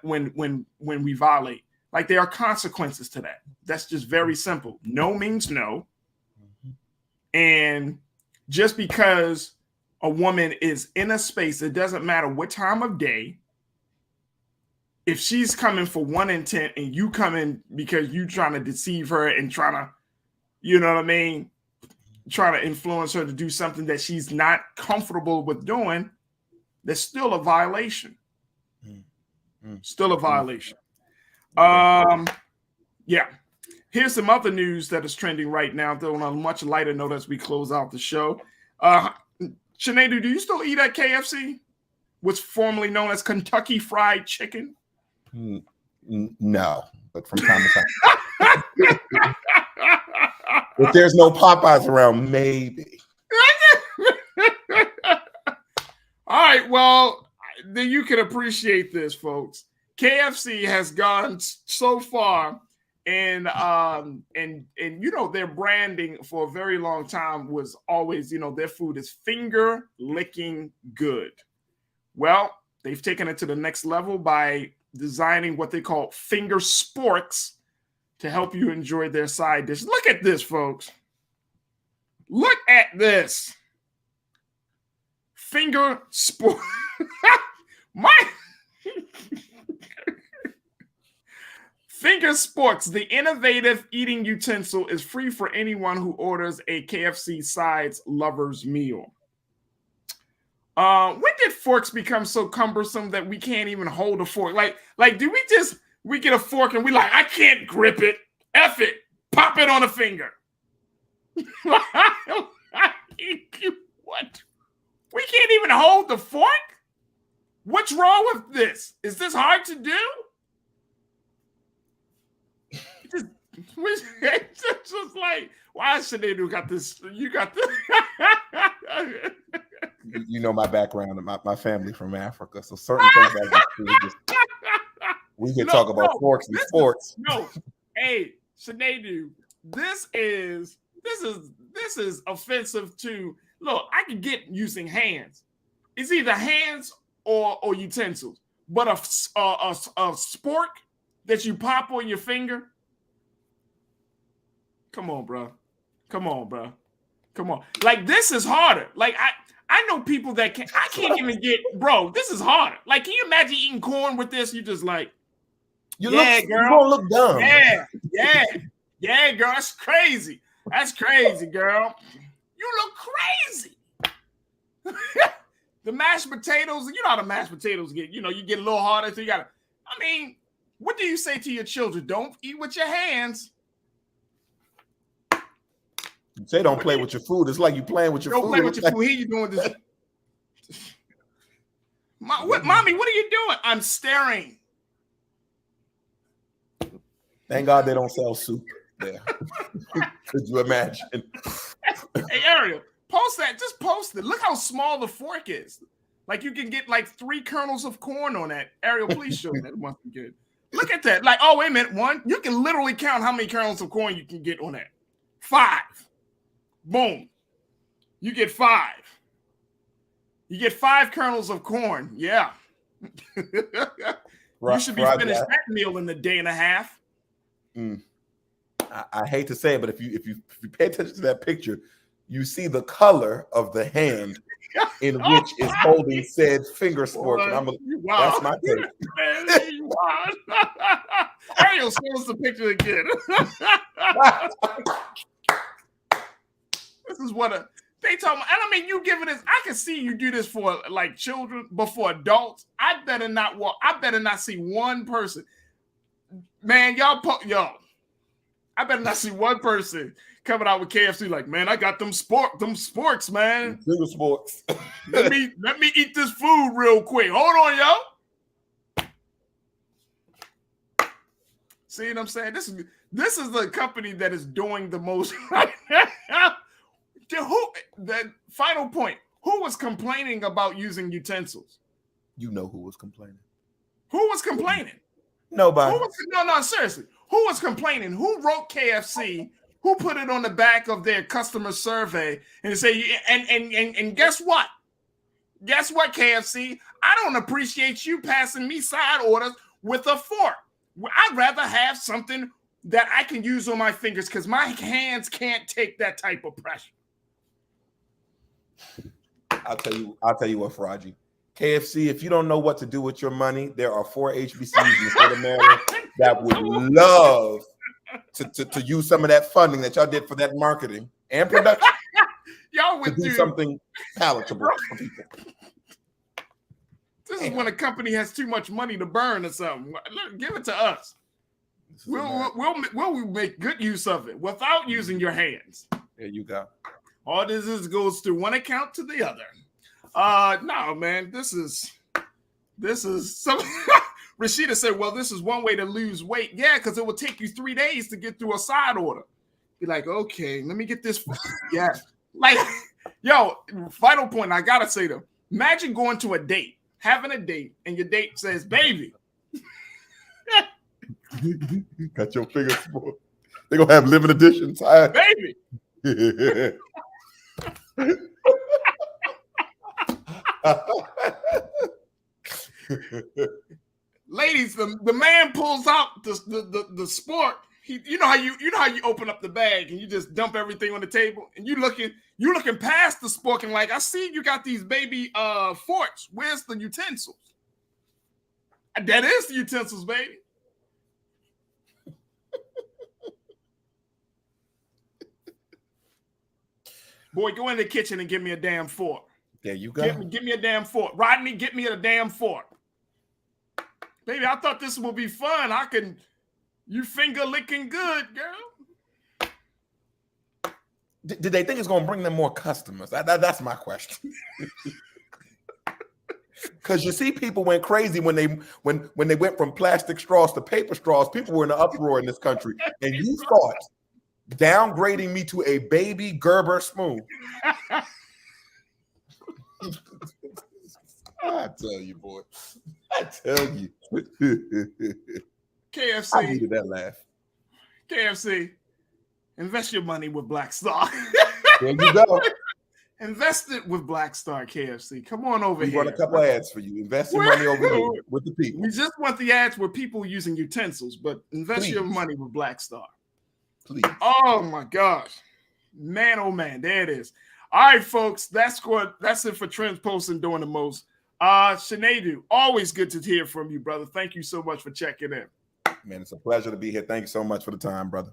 we violate. Like there are consequences to that. That's just very simple. No means no, and just because a woman is in a space, it doesn't matter what time of day. If she's coming for one intent and you come in because you trying to deceive her and trying to, you know what I mean, trying to influence her to do something that she's not comfortable with doing, there's still a violation. Still a violation. Yeah. Here's some other news that is trending right now, though on a much lighter note as we close out the show. Sinead, do you still eat at KFC? What's formerly known as Kentucky Fried Chicken? No, but from time to time. If there's no Popeyes around, maybe. All right, well, then you can appreciate this, folks. KFC has gone so far, and you know, their branding for a very long time was always, you know, their food is finger licking good. Well, they've taken it to the next level by designing what they call finger sporks to help you enjoy their side dish. Look at this, folks. Look at this. Finger sport. Finger Sporks, the innovative eating utensil, is free for anyone who orders a KFC Sides Lovers Meal. When did forks become so cumbersome that we can't even hold a fork? Like, do we get a fork and we like, I can't grip it. F it. Pop it on a finger. What? We can't even hold the fork? What's wrong with this? Is this hard to do? It's just like, why should they got this? You got this. You know my background and my family from Africa, so certain things we can talk about forks and sports. Hey, Sinead, this is offensive to. Look, I can get using hands. It's either hands or utensils, but a spork that you pop on your finger. Come on, bro. Like, this is harder. Like, I know people that I can't even get, bro, this is harder. Like, can you imagine eating corn with this? You just like, you're gonna look dumb. Yeah, girl. That's crazy, girl. You look crazy. The mashed potatoes, you know how the mashed potatoes get, you get a little harder. So you gotta, what do you say to your children? Don't eat with your hands. You say don't play with your food. It's like you playing with your food. Don't play with your food. Here you doing this. Mommy, what are you doing? I'm staring. Thank God they don't sell soup there. Could you imagine? Hey, Ariel, post that. Just post it. Look how small the fork is. Like, you can get like 3 kernels of corn on that. Ariel, please show me. That must be good. Look at that. Like, oh, wait a minute. 1. You can literally count how many kernels of corn you can get on that. 5. Boom. You get 5. You get 5 kernels of corn. Yeah. You should be finished that meal in a day and a half. I hate to say it, but if you pay attention to that picture, you see the color of the hand in which is holding said finger spork. That's my take. Ariel, show us the picture again. This is what they tell me. And you giving this. I can see you do this for like children, but for adults, I better not see one person. Man, I better not see one person coming out with KFC like, man, I got them sporks, man. Finger sporks. let me eat this food real quick. Hold on, yo. See what I'm saying? This is the company that is doing the most right now. The final point. Who was complaining about using utensils? You know who was complaining. Who was complaining? Nobody. No, seriously. Who was complaining? Who wrote KFC? Who put it on the back of their customer survey and say, and guess what? Guess what, KFC? I don't appreciate you passing me side orders with a fork. I'd rather have something that I can use on my fingers because my hands can't take that type of pressure. I'll tell you what, Farajii. KFC, if you don't know what to do with your money, there are 4 HBCUs in the state of Maryland that would love to use some of that funding that y'all did for that marketing and production. Y'all would do something palatable for people. This is when a company has too much money to burn or something. Look, give it to us. We'll make good use of it without using your hands. There you go. All this goes to one account to the other. No, man, this is some. Rashida said, well, this is one way to lose weight. Yeah, because it will take you 3 days to get through a side order. Be like, okay, let me get this. Yeah. Like, yo, final point. I got to say, though, imagine going to a date, having a date, and your date says, baby. Got your fingers full. They're going to have limited editions. Baby. Ladies, the man pulls out the sport. You know how you open up the bag and you just dump everything on the table and you looking past the spork and like, I see you got these baby forks. Where's the utensils? That is the utensils, baby. Boy, go in the kitchen and give me a damn fork. There you go. Give me a damn fork. Rodney, get me a damn fork. Baby, I thought this would be fun. You finger licking good, girl. Did they think it's going to bring them more customers? That's my question. Because you see, people went crazy when they went from plastic straws to paper straws. People were in an uproar in this country, and you thought downgrading me to a baby Gerber spoon. I tell you, boy. I tell you. KFC. I needed that laugh. KFC. Invest your money with Black Star. There you go. Invest it with Black Star KFC. Come on over We here. run a couple ads for you. Invest your money over here with the people. We just want the ads with people using utensils, but invest your money with Black Star. Please. Oh my gosh. Man, oh man, there it is. All right, folks. That's it for Trends Posting Doing the Most. Shanadu, always good to hear from you, brother. Thank you so much for checking in. Man, it's a pleasure to be here. Thank you so much for the time, brother.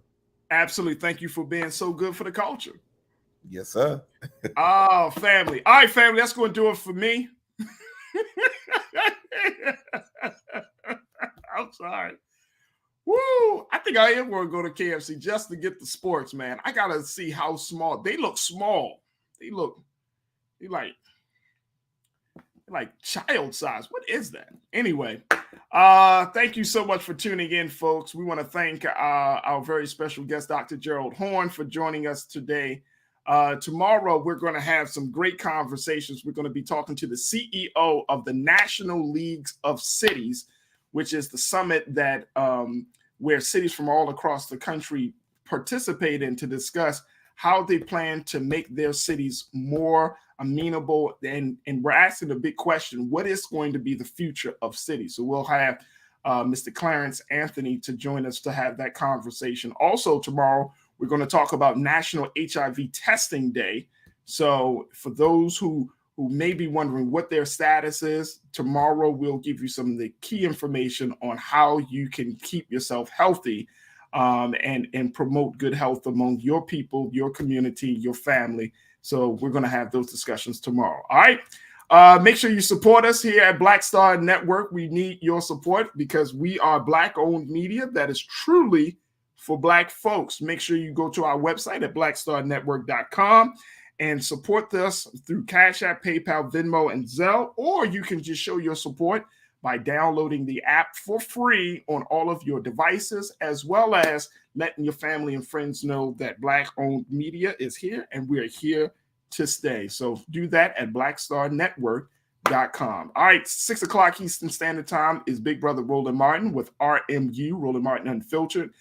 Absolutely. Thank you for being so good for the culture. Yes, sir. Oh, family. All right, family. That's going to do it for me. I'm sorry. Woo! I think I am going to go to KFC just to get the sports, man. I got to see how small. They look small. They like child size. What is that? Anyway, thank you so much for tuning in, folks. We want to thank our very special guest, Dr. Gerald Horn, for joining us today. Tomorrow, we're going to have some great conversations. We're going to be talking to the CEO of the National Leagues of Cities, which is the summit that where cities from all across the country participate in to discuss how they plan to make their cities more amenable. And we're asking the big question, what is going to be the future of cities? So we'll have Mr. Clarence Anthony to join us to have that conversation. Also tomorrow, we're going to talk about National HIV Testing Day. So for those who may be wondering what their status is, tomorrow we'll give you some of the key information on how you can keep yourself healthy and promote good health among your people, your community, your family. So we're going to have those discussions tomorrow. All right. Make sure you support us here at Black Star Network. We need your support because we are Black-owned media that is truly for Black folks. Make sure you go to our website at blackstarnetwork.com and support us through Cash App, PayPal, Venmo, and Zelle, or you can just show your support by downloading the app for free on all of your devices, as well as letting your family and friends know that Black-owned media is here and we're here to stay. So do that at blackstarnetwork.com. All right, 6 o'clock Eastern Standard Time is Big Brother Roland Martin with RMU, Roland Martin Unfiltered.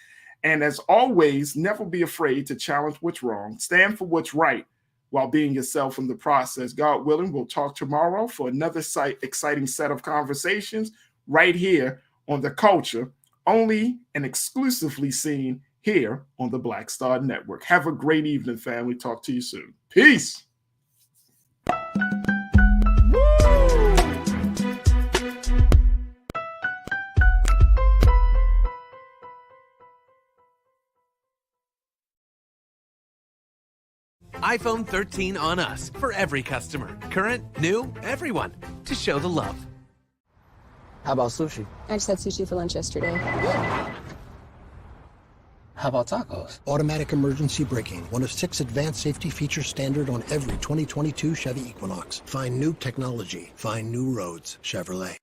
And as always, never be afraid to challenge what's wrong. Stand for what's right while being yourself in the process. God willing, we'll talk tomorrow for another exciting set of conversations right here on The Culture, only and exclusively seen here on the Black Star Network. Have a great evening, family. Talk to you soon. Peace. iPhone 13 on us for every customer. Current, new, everyone. To show the love. How about sushi? I just had sushi for lunch yesterday. How about tacos? Automatic emergency braking, one of 6 advanced safety features standard on every 2022 Chevy Equinox. Find new technology. Find new roads. Chevrolet.